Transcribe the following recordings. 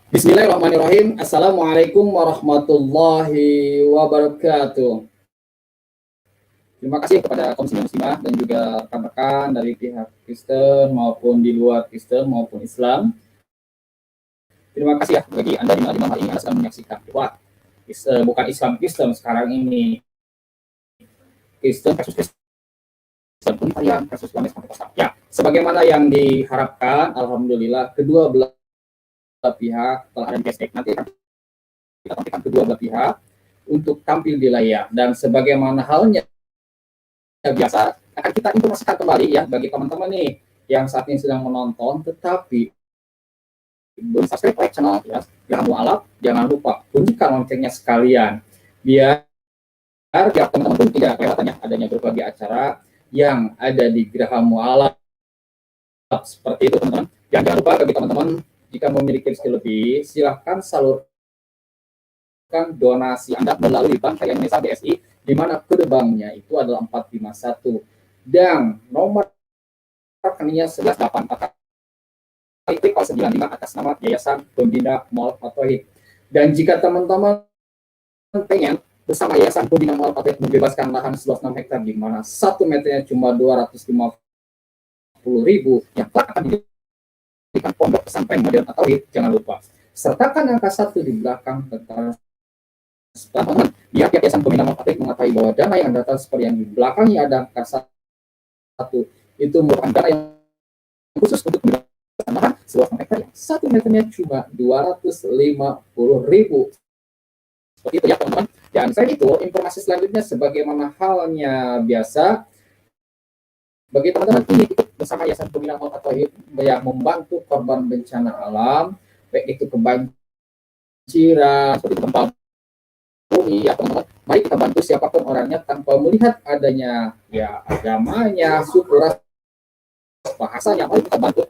Bismillahirrahmanirrahim. Assalamualaikum warahmatullahi wabarakatuh. Terima kasih kepada Komisi Muslimah dan juga rekan-rekan dari pihak Kristen maupun di luar Kristen maupun Islam. Terima kasih ya bagi Anda di malam hari ini Anda sedang menyaksikan. Wah, bukan Islam Kristen sekarang ini. Kristen versus Kristen pun varian versus Islam. Ya, sebagaimana yang diharapkan, alhamdulillah kedua belah pihak telah ada di cashback. Nanti kita tampilkan kedua belah pihak untuk tampil di layar, dan sebagaimana halnya biasa akan kita informasikan kembali ya bagi teman-teman nih yang saat ini sedang menonton tetapi belum subscribe channel ya, jangan mualaf, jangan lupa bunyikan loncengnya sekalian biar teman-teman pun tidak kelihatannya adanya berbagai acara yang ada di Geraha Mualaf seperti itu teman-teman. Jangan lupa bagi teman-teman, jika memiliki rezeki lebih, silahkan salurkan donasi Anda melalui Bank Rakyat Indonesia BSI, di mana kode banknya itu adalah 451 dan nomor rekeningnya 1184 klik 95 atas nama Yayasan Pembina Mualaf At-Tauhid. Dan jika teman-teman pengen bersama Yayasan Pembina Mualaf At-Tauhid membebaskan lahan seluas 6 hektar di mana 1 meternya cuma 250.000 yang akan diberikan pondok pesantren modern At-Tauhid, jangan lupa sertakan angka 1 di belakang tentang biar Yayasan Pembina Mualaf At-Tauhid mengetahui bahwa dana yang datang seperti yang di belakangnya ada angka 1 itu merupakan dana yang khusus untuk membebaskan lahan seluas 6 hektar yang 1 meternya cuma 250.000. Seperti itu ya teman-teman. Dan selain itu, informasi selanjutnya sebagaimana halnya biasa, bagi teman-teman ini ikut bersama Yayasan Pembina Mualaf At-Tauhid yang membantu korban bencana alam, baik itu kebanjiran, seperti gempa bumi ya teman-teman. Mari kita bantu siapapun orangnya tanpa melihat adanya ya agamanya, suku, ras, bahasanya. Mari kita bantu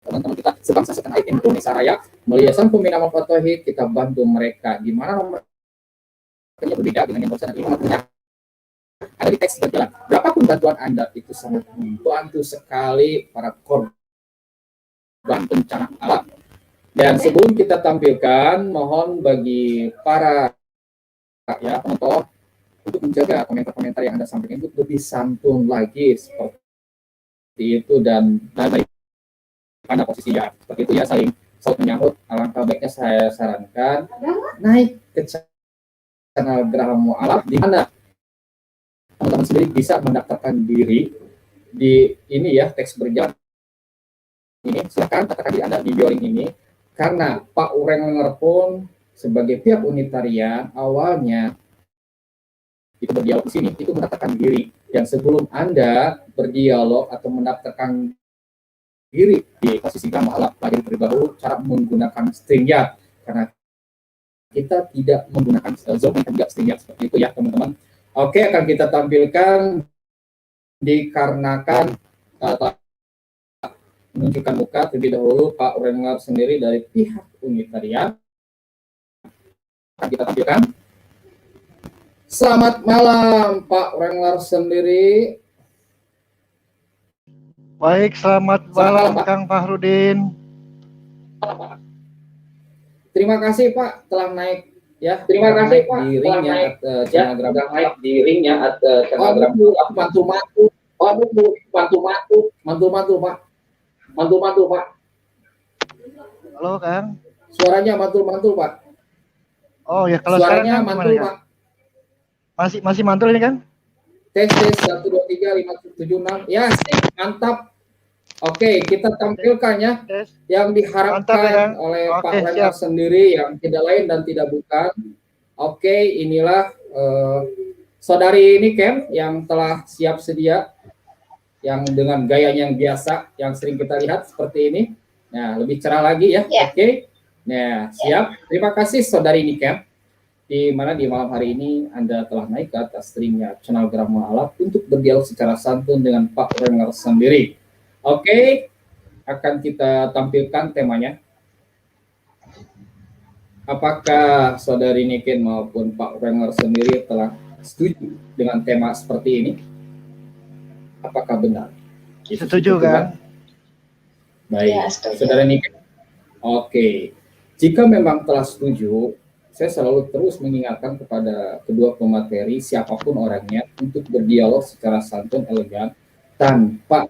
teman-teman kita sebangsa setanah air Indonesia Raya melalui Yayasan Pembina Mualaf At-Tauhid. Kita bantu mereka di mana mereka berbeda dengan yang berusaha ini ada di teks berjalan. Berapapun bantuan Anda itu sangat membantu sekali para korban bencana alam. Dan sebelum kita tampilkan, mohon bagi para ya penonton untuk menjaga komentar-komentar yang Anda sampaikan itu lebih santun lagi seperti itu, dan dari pada posisinya seperti itu ya, saling menyambut. Alangkah baiknya saya sarankan naik ke channel Geraha Mualaf di mana teman-teman sendiri bisa mendaftarkan diri di ini ya, teks berjalan ini. Silakan katakan di Anda di bioring ini, karena Pak Urenger pun sebagai pihak unitarian awalnya itu berdialog di sini itu mendaftarkan diri, yang sebelum Anda berdialog atau mendaftarkan diri di posisi Geraha Mualaf, pelajari terlebih dahulu cara menggunakan StreamYard, karena kita tidak menggunakan Zoom dan juga StreamYard seperti itu ya teman-teman. Oke, akan kita tampilkan dikarenakan menunjukkan muka terlebih dahulu Pak Urenger sendiri dari pihak unitarian. Akan kita tampilkan. Selamat malam Pak Urenger sendiri. Baik, selamat malam Kang Fahrudin. Terima kasih Pak telah naik ya. Terima kasih Pak di ringnya naik di ringnya mantu-mantu Pak. Halo Kang. Suaranya mantul Pak. Oh ya, kalau suaranya sekarang mantul Pak. Masih mantul ini kan? Tes 1 2 3 5 7 6. Ya, mantap. Oke, kita tampilkan ya yang diharapkan oleh Pak Urenger sendiri, yang tidak lain dan tidak bukan. Oke, inilah saudari Niken yang telah siap sedia, yang dengan gayanya yang biasa yang sering kita lihat seperti ini. Nah, lebih cerah lagi ya. Oke. Nah, siap. Terima kasih saudari Niken, di mana di malam hari ini Anda telah naik ke atas streamnya channel Geraha Mualaf untuk berdialog secara santun dengan Pak Urenger sendiri. Oke, akan kita tampilkan temanya. Apakah saudari Niken maupun Pak Urenger sendiri telah setuju dengan tema seperti ini? Apakah benar? Setuju kan? Baik, ya, saudara Niken. Oke, jika memang telah setuju, saya selalu terus mengingatkan kepada kedua pemateri siapapun orangnya untuk berdialog secara santun elegan tanpa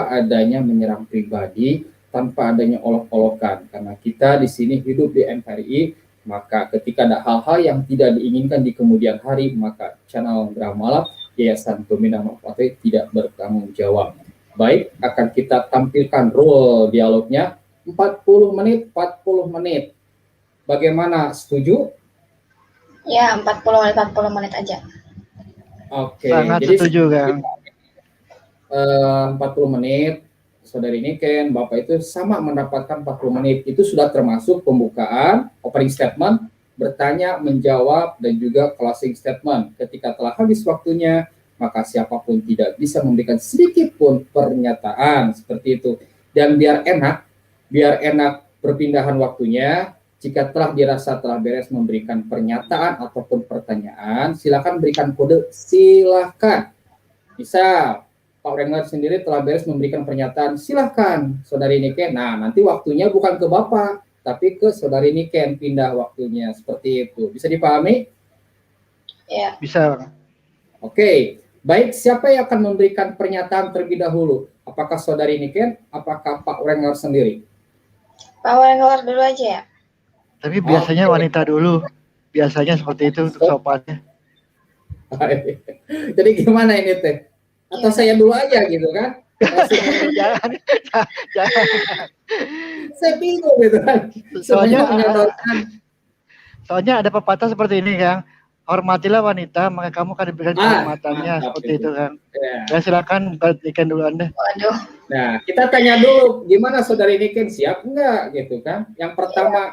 adanya menyerang pribadi, tanpa adanya olok-olokan. Karena kita di sini hidup di NKRI, maka ketika ada hal-hal yang tidak diinginkan di kemudian hari, maka channel Gramalam Yayasan Pembina Manfaat tidak bertanggung jawab. Baik, akan kita tampilkan rule dialognya 40 menit, 40 menit. Bagaimana, setuju? Ya, 40 menit aja. Oke, Sangat jadi setuju, Kang. 40 menit, Saudari Niken, Bapak itu sama mendapatkan 40 menit. Itu sudah termasuk pembukaan, opening statement, bertanya, menjawab, dan juga closing statement. Ketika telah habis waktunya, maka siapapun tidak bisa memberikan sedikit pun pernyataan seperti itu. Dan biar enak perpindahan waktunya, jika telah dirasa telah beres memberikan pernyataan ataupun pertanyaan, silakan berikan kode silakan. Misal, Pak Wrangler sendiri telah beres memberikan pernyataan, silahkan Saudari Niken. Nah, nanti waktunya bukan ke Bapak, tapi ke Saudari Niken, pindah waktunya, seperti itu. Bisa dipahami? Ya. Bisa. Oke, baik, siapa yang akan memberikan pernyataan terlebih dahulu? Apakah Saudari Niken, apakah Pak Wrangler sendiri? Pak Wrangler dulu aja ya. Tapi biasanya Oke. wanita dulu. Biasanya seperti itu untuk sopannya. Jadi gimana ini teh? Atau saya dulu aja gitu kan? jangan, jangan. Saya bingung gitu kan. Soalnya ada pepatah seperti ini, Kang. Hormatilah wanita, maka kamu akan diberikan kehormatannya, seperti itu, Kang. Ya, silakan berikan dulu Anda. Waduh. Nah, kita tanya dulu, gimana Saudari Niken, siap nggak gitu kan? Yang pertama,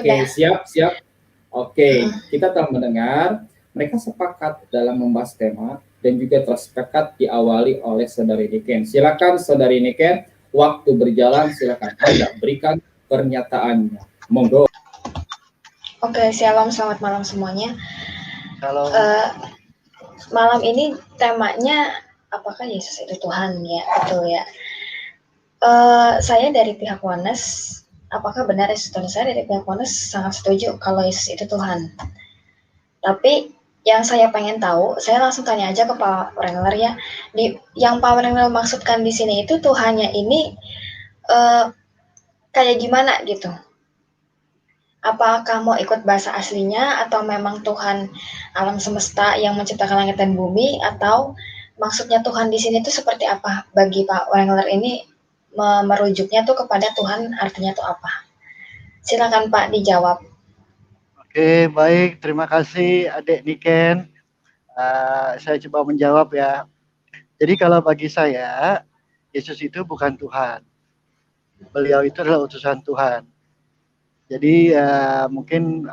ya, siap. Oke, kita telah mendengar mereka sepakat dalam membahas tema dan juga telah sepakat diawali oleh Saudari Niken. Silakan Saudari Niken, waktu berjalan, silakan Anda berikan pernyataannya. Monggo. Oke, shalom, selamat malam semuanya. Shalom. Malam ini temanya apakah Yesus itu Tuhan ya, betul ya. Saya dari pihak Oneness, apakah benar ya, saudara saya dari pihak Oneness sangat setuju kalau Yesus itu Tuhan. Tapi yang saya pengen tahu, saya langsung tanya aja ke Pak Wrangler ya. Yang Pak Wrangler maksudkan di sini itu Tuhannya ini kayak gimana gitu? Apakah mau ikut bahasa aslinya atau memang Tuhan alam semesta yang menciptakan langit dan bumi, atau maksudnya Tuhan di sini tuh seperti apa? Bagi Pak Wrangler ini merujuknya tuh kepada Tuhan artinya tuh apa? Silakan Pak dijawab. Oke, baik. Terima kasih Adik Niken. Saya coba menjawab ya. Jadi kalau bagi saya, Yesus itu bukan Tuhan. Beliau itu adalah utusan Tuhan. Jadi mungkin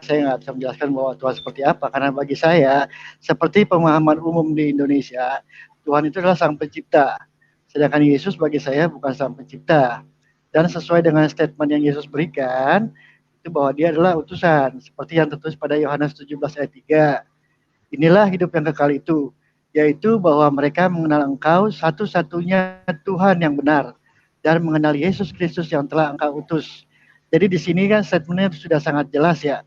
saya nggak bisa menjelaskan bahwa Tuhan seperti apa, karena bagi saya seperti pemahaman umum di Indonesia, Tuhan itu adalah sang pencipta, sedangkan Yesus bagi saya bukan sang pencipta. Dan sesuai dengan statement yang Yesus berikan, itu bahwa dia adalah utusan, seperti yang tertulis pada Yohanes 17 ayat 3. Inilah hidup yang kekal itu, yaitu bahwa mereka mengenal Engkau satu-satunya Tuhan yang benar, dan mengenal Yesus Kristus yang telah Engkau utus. Jadi di sini kan statementnya sudah sangat jelas ya,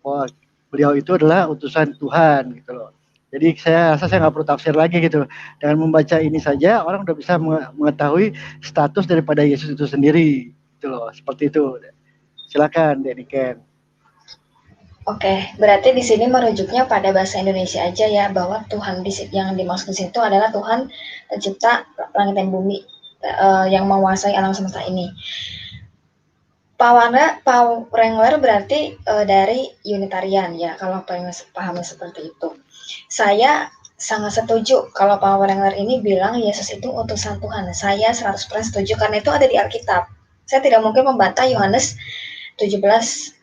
bahwa beliau itu adalah utusan Tuhan gitu loh. Jadi saya rasa saya nggak perlu tafsir lagi gitu. Dengan membaca ini saja orang udah bisa mengetahui status daripada Yesus itu sendiri gitu loh. Seperti itu. Silakan Deniken. Oke, berarti di sini merujuknya pada bahasa Indonesia aja ya, bahwa Tuhan yang dimaksud di situ adalah Tuhan pencipta langit dan bumi, yang menguasai alam semesta ini. Pak Wrangler berarti dari Unitarian ya, kalau pengen pahami seperti itu. Saya sangat setuju kalau Pak Wrangler ini bilang Yesus itu utusan Tuhan. Saya 100% setuju karena itu ada di Alkitab. Saya tidak mungkin membantah Yohanes 17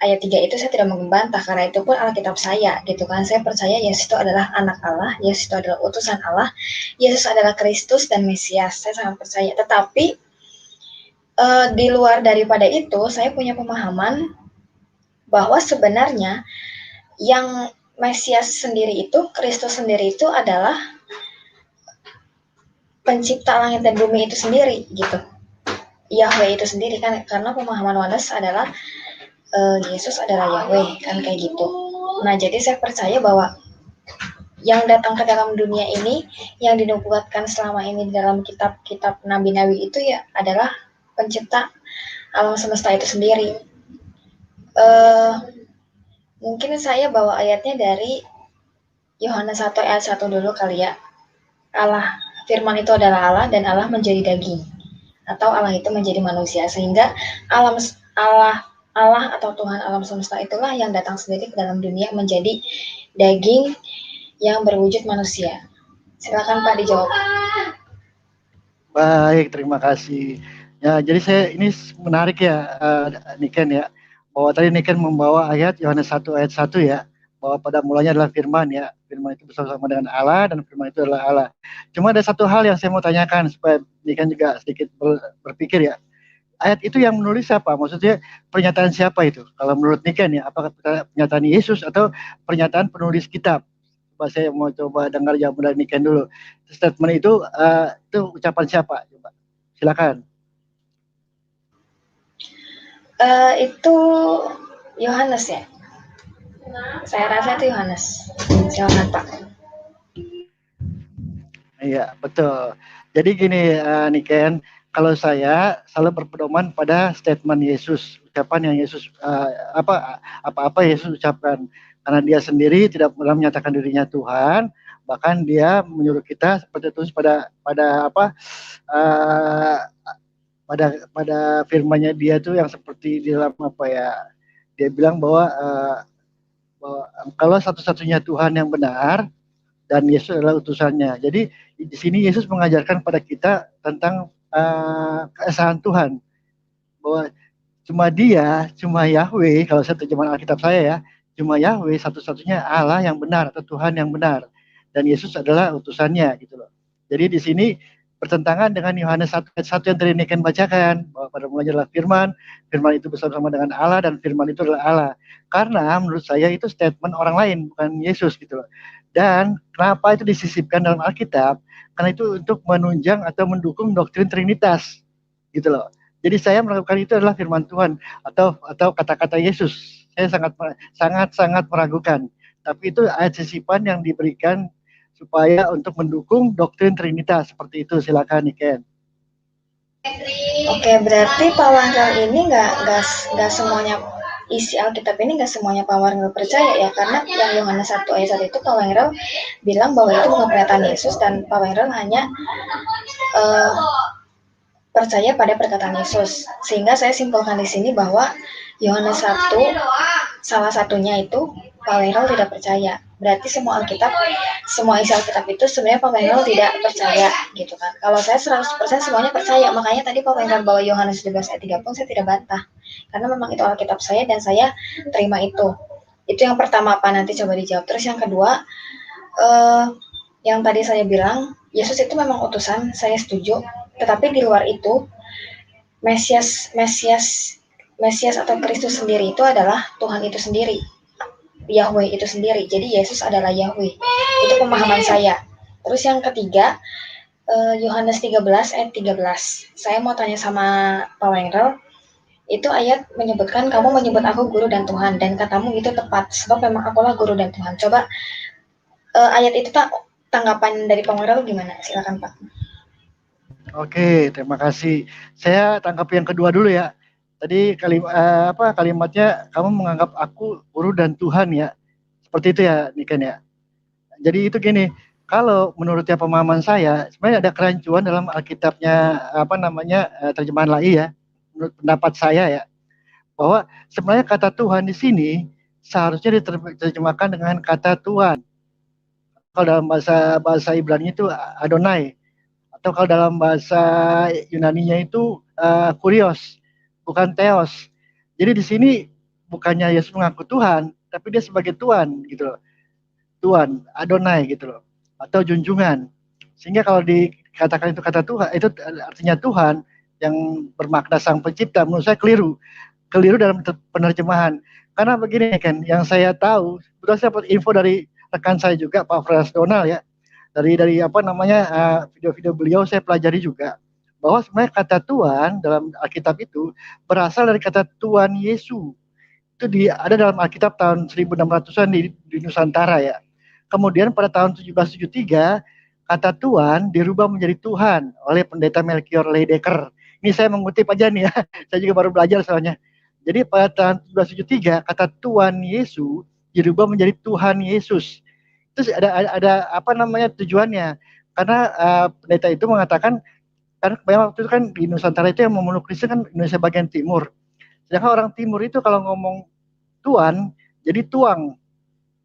ayat 3 itu, saya tidak membantah karena itu pun Alkitab saya gitu kan. Saya percaya Yesus itu adalah anak Allah, Yesus itu adalah utusan Allah, Yesus adalah Kristus dan Mesias. Saya sangat percaya. Tetapi di luar daripada itu, saya punya pemahaman bahwa sebenarnya yang Mesias sendiri itu, Kristus sendiri itu adalah pencipta langit dan bumi itu sendiri gitu. Yahweh itu sendiri kan, karena pemahaman Oneness adalah Yesus adalah Yahweh kan kayak gitu. Nah jadi saya percaya bahwa yang datang ke dalam dunia ini, yang dinubuatkan selama ini di dalam kitab-kitab nabi-nabi itu ya adalah pencipta alam semesta itu sendiri. Eh, Mungkin saya bawa ayatnya dari Yohanes 1 ayat 1 dulu kali ya. Allah, firman itu adalah Allah dan Allah menjadi daging. Atau Allah itu menjadi manusia. Sehingga alam Allah Allah atau Tuhan alam semesta itulah yang datang sendiri ke dalam dunia menjadi daging yang berwujud manusia. Silakan Pak dijawab. Baik, terima kasih. Ya, jadi saya ini menarik ya, Niken ya, bahwa tadi Niken membawa ayat Yohanes 1 ayat 1 ya, bahwa pada mulanya adalah firman ya, firman itu bersama dengan Allah dan firman itu adalah Allah. Cuma ada satu hal yang saya mau tanyakan supaya Niken juga sedikit berpikir ya. Ayat itu yang menulis siapa? Maksudnya pernyataan siapa itu? Kalau menurut Niken ya, apakah pernyataan Yesus atau pernyataan penulis kitab? Saya mau coba dengar jawaban dari Niken dulu. Statement itu ucapan siapa? Coba silakan. Itu Yohanes ya. Saya rasa itu Yohanes. Silakan Pak. Iya, betul. Jadi gini, Niken, kalau saya selalu berpedoman pada statement Yesus, ucapan yang Yesus apa-apa Yesus ucapkan, karena dia sendiri tidak pernah menyatakan dirinya Tuhan, bahkan dia menyuruh kita seperti itu uh, pada firman-Nya dia tuh yang seperti di dalam apa ya, dia bilang bahwa kalau satu-satunya Tuhan yang benar dan Yesus adalah utusannya. Jadi di sini Yesus mengajarkan pada kita tentang keesaan Tuhan, bahwa cuma Yahweh, kalau saya terjemahan Alkitab saya ya, cuma Yahweh satu-satunya Allah yang benar atau Tuhan yang benar, dan Yesus adalah utusannya gitu loh. Jadi di sini bertentangan dengan Yohanes 1 ayat 1 yang tadi Niken bacakan, bahwa pada mulanya adalah firman, firman itu bersama-sama dengan Allah dan firman itu adalah Allah. Karena menurut saya itu statement orang lain, bukan Yesus gitu loh. Dan kenapa itu disisipkan dalam Alkitab? Karena itu untuk menunjang atau mendukung doktrin Trinitas gitu loh. Jadi saya melakukan itu adalah firman Tuhan atau kata-kata Yesus. Saya sangat meragukan. Tapi itu ayat sisipan yang diberikan supaya untuk mendukung doktrin Trinitas seperti itu. Silakan Niken. Oke, berarti Pak Wangkel ini nggak semuanya isi Alkitab ini nggak semuanya Pak Wangkel percaya ya, karena yang Yohanes 1 ayat 1 itu Pak Wangkel bilang bahwa itu bukan pernyataan Yesus dan Pak Wangkel hanya percaya pada perkataan Yesus. Sehingga saya simpulkan di sini bahwa Yohanes 1 salah satunya itu Pak Wangkel tidak percaya. Berarti semua isi Alkitab itu sebenarnya Pak Wangkel tidak percaya gitu kan. Kalau saya 100% semuanya percaya, makanya tadi Pak Wangkel bawa Yohanes 17 ayat 3 pun saya tidak bantah. Karena memang itu Alkitab saya dan saya terima itu. Itu yang pertama Pak, nanti coba dijawab. Terus yang kedua, yang tadi saya bilang, Yesus itu memang utusan, saya setuju. Tetapi di luar itu, Mesias atau Kristus sendiri itu adalah Tuhan itu sendiri. Yahweh itu sendiri. Jadi Yesus adalah Yahweh. Itu pemahaman saya. Terus yang ketiga, Yohanes 13 ayat 13. Saya mau tanya sama Pak Wengel, itu ayat menyebutkan kamu menyebut aku guru dan Tuhan, dan katamu itu tepat sebab memang akulah guru dan Tuhan. Coba ayat itu tanggapan dari Pak Wengel gimana? Silakan Pak. Oke, terima kasih. Saya tangkap yang kedua dulu ya. Tadi kalimatnya kamu menganggap aku guru dan Tuhan ya. Seperti itu ya, Niken ya. Jadi itu gini, kalau menurutnya pemahaman saya, sebenarnya ada kerancuan dalam Alkitabnya terjemahan LAI ya. Menurut pendapat saya ya, bahwa sebenarnya kata Tuhan di sini seharusnya diterjemahkan dengan kata Tuhan. Kalau dalam bahasa Ibrani itu Adonai, atau kalau dalam bahasa Yunaninya itu kurios, bukan theos. Jadi di sini bukannya Yesus mengaku Tuhan, tapi dia sebagai Tuhan gitu loh. Tuhan, Adonai gitu loh, atau junjungan. Sehingga kalau dikatakan itu kata Tuhan, itu artinya Tuhan yang bermakna sang pencipta, menurut saya keliru dalam penerjemahan. Karena begini kan, yang saya tahu, betul saya dapat info dari rekan saya juga, Pak Frans Donald ya, dari video-video beliau saya pelajari juga, bahwa sebenarnya kata Tuhan dalam Alkitab itu berasal dari kata Tuhan Yesus. Itu ada dalam Alkitab tahun 1600-an di Nusantara ya. Kemudian pada tahun 1773 kata Tuhan dirubah menjadi Tuhan oleh pendeta Melchior Leidecker. Ini saya mengutip aja nih ya. Saya juga baru belajar soalnya. Jadi pada tahun 1773 kata Tuhan Yesus dirubah menjadi Tuhan Yesus. Terus ada apa namanya tujuannya? Karena pendeta itu mengatakan kan waktu itu kan di Nusantara itu yang memeluk Kristen kan Indonesia bagian timur. Sedangkan orang timur itu kalau ngomong tuan jadi tuang.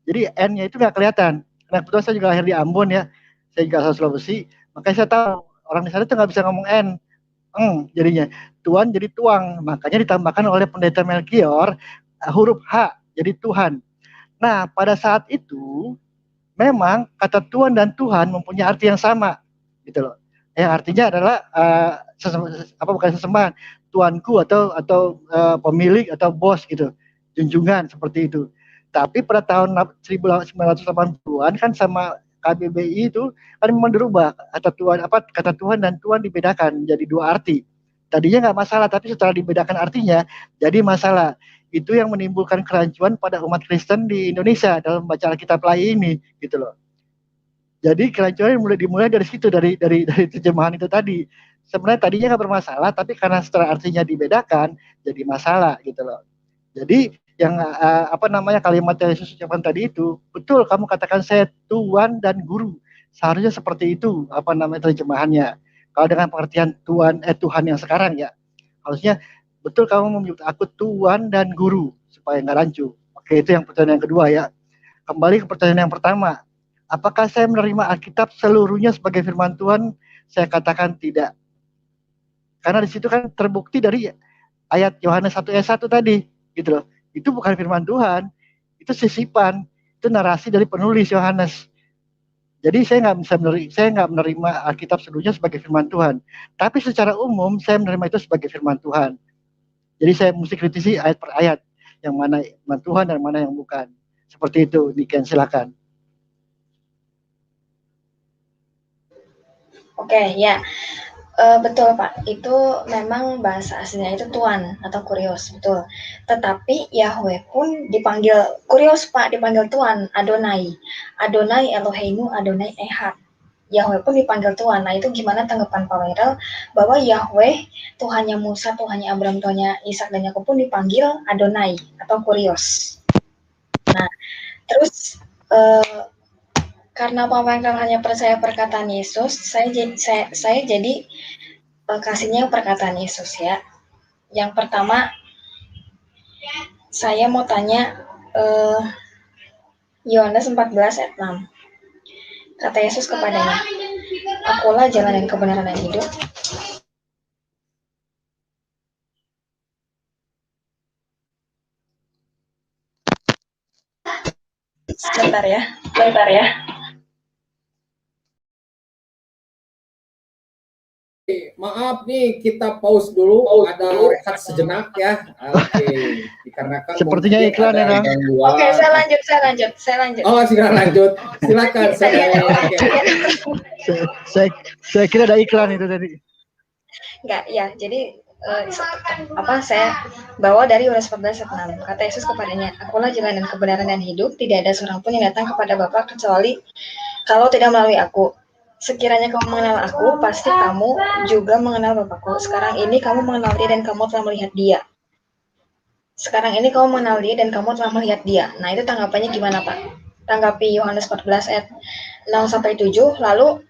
Jadi N-nya itu nggak kelihatan. Karena kebetulan saya juga lahir di Ambon ya. Saya juga asal Sulawesi. Makanya saya tahu orang di sana itu nggak bisa ngomong N. Jadinya tuan jadi tuang. Makanya ditambahkan oleh pendeta Melchior huruf H jadi Tuhan. Nah pada saat itu memang kata Tuhan dan Tuhan mempunyai arti yang sama gitu loh. Yang artinya adalah bukan sesembahan, tuanku atau pemilik atau bos gitu, junjungan seperti itu. Tapi pada tahun 1980-an kan sama KBBI itu kan memang dirubah kata Tuhan dan Tuhan dibedakan menjadi dua arti. Tadinya nggak masalah, tapi setelah dibedakan artinya jadi masalah. Itu yang menimbulkan kerancuan pada umat Kristen di Indonesia dalam baca Alkitab lain ini gitu loh. Jadi kerancuan dimulai dari situ, dari terjemahan itu tadi. Sebenarnya tadinya nggak bermasalah, tapi karena setelah artinya dibedakan jadi masalah gitu loh. Jadi yang kalimat yang Yesus ucapkan tadi itu betul, kamu katakan saya Tuhan dan Guru, seharusnya seperti itu terjemahannya. Kalau dengan pengertian Tuhan yang sekarang ya, harusnya betul kamu menyebut aku Tuhan dan Guru supaya nggak rancu. Oke, itu yang pertanyaan yang kedua ya. Kembali ke pertanyaan yang pertama, apakah saya menerima Alkitab seluruhnya sebagai firman Tuhan? Saya katakan tidak. Karena di situ kan terbukti dari ayat Yohanes 1 ayat 1 tadi, gitu loh. Itu bukan firman Tuhan, itu sisipan, itu narasi dari penulis Yohanes. Jadi saya nggak menerima Alkitab seluruhnya sebagai firman Tuhan. Tapi secara umum saya menerima itu sebagai firman Tuhan. Jadi saya mesti kritisi ayat per ayat, yang mana firman Tuhan dan mana yang bukan. Seperti itu, Niken, silakan. Oke, ya. Betul Pak, itu memang bahasa aslinya itu Tuhan atau Kurios, betul. Tetapi Yahweh pun dipanggil Kurios Pak, dipanggil Tuhan, Adonai. Adonai Eloheinu, Adonai Ehad. Yahweh pun dipanggil Tuhan. Nah itu gimana tanggapan Pak Wairel bahwa Yahweh, Tuhannya Musa, Tuhannya Abraham, Tuhannya Ishak dan Yakub pun dipanggil Adonai atau Kurios. Nah, terus karena Pak Wairel hanya percaya perkataan Yesus, saya jadi kasihnya perkataan Yesus ya. Yang pertama, saya mau tanya Yohanes 14 ayat 6. Kata Yesus kepadanya, akulah jalan dan kebenaran dan hidup. Bentar ya. Maaf nih, kita pause dulu, ada rehat sejenak ya. Oke, dikarenakan sepertinya iklan ya. Oke, saya lanjut. Oh, silakan. Saya kira ada iklan itu tadi. Enggak, ya. Jadi saya bawa dari Yohanes 14 ayat 6. Kata Yesus kepadanya, akulah jalan dan kebenaran dan hidup, tidak ada seorang pun yang datang kepada Bapa kecuali kalau tidak melalui aku. Sekiranya kamu mengenal aku, pasti kamu juga mengenal Bapakku. Sekarang ini kamu mengenal dia dan kamu telah melihat dia. Nah, itu tanggapannya gimana, Pak? Tanggapi Yohanes 14 ayat 6 sampai 7, lalu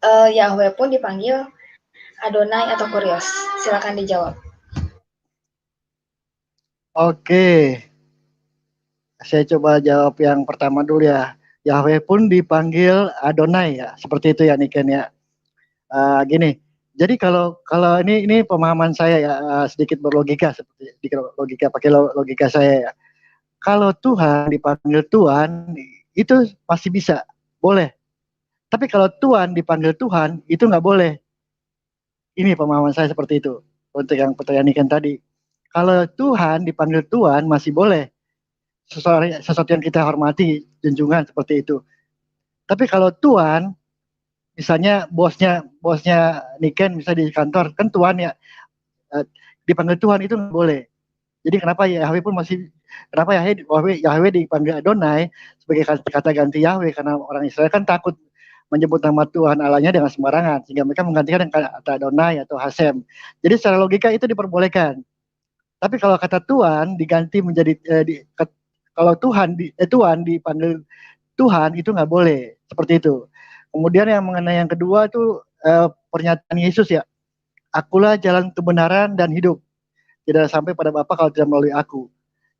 Yahweh pun dipanggil Adonai atau Kurios. Silakan dijawab. Oke. Saya coba jawab yang pertama dulu ya. Yahweh pun dipanggil Adonai ya, seperti itu ya Niken ya. Gini, jadi kalau ini pemahaman saya ya, sedikit berlogika seperti pakai logika saya ya. Kalau Tuhan dipanggil Tuhan itu masih bisa, boleh. Tapi kalau Tuhan dipanggil Tuhan itu nggak boleh. Ini pemahaman saya seperti itu untuk yang pertanyaan Niken tadi. Kalau Tuhan dipanggil Tuhan masih boleh. Sesuatu yang kita hormati, junjungan seperti itu. Tapi kalau Tuhan misalnya bosnya Niken bisa di kantor kan Tuhan ya, dipanggil Tuhan itu nggak boleh. Jadi kenapa Yahweh dipanggil Adonai sebagai kata ganti Yahweh, karena orang Israel kan takut menyebut nama Tuhan Allahnya dengan sembarangan, sehingga mereka menggantikan dengan kata Adonai atau Hasem. Jadi secara logika itu diperbolehkan. Tapi kalau kata Tuhan diganti menjadi kalau Tuhan dipanggil Tuhan itu nggak boleh, seperti itu. Kemudian yang mengenai yang kedua itu pernyataan Yesus ya, akulah jalan kebenaran dan hidup, tidak sampai pada Bapa kalau tidak melalui aku.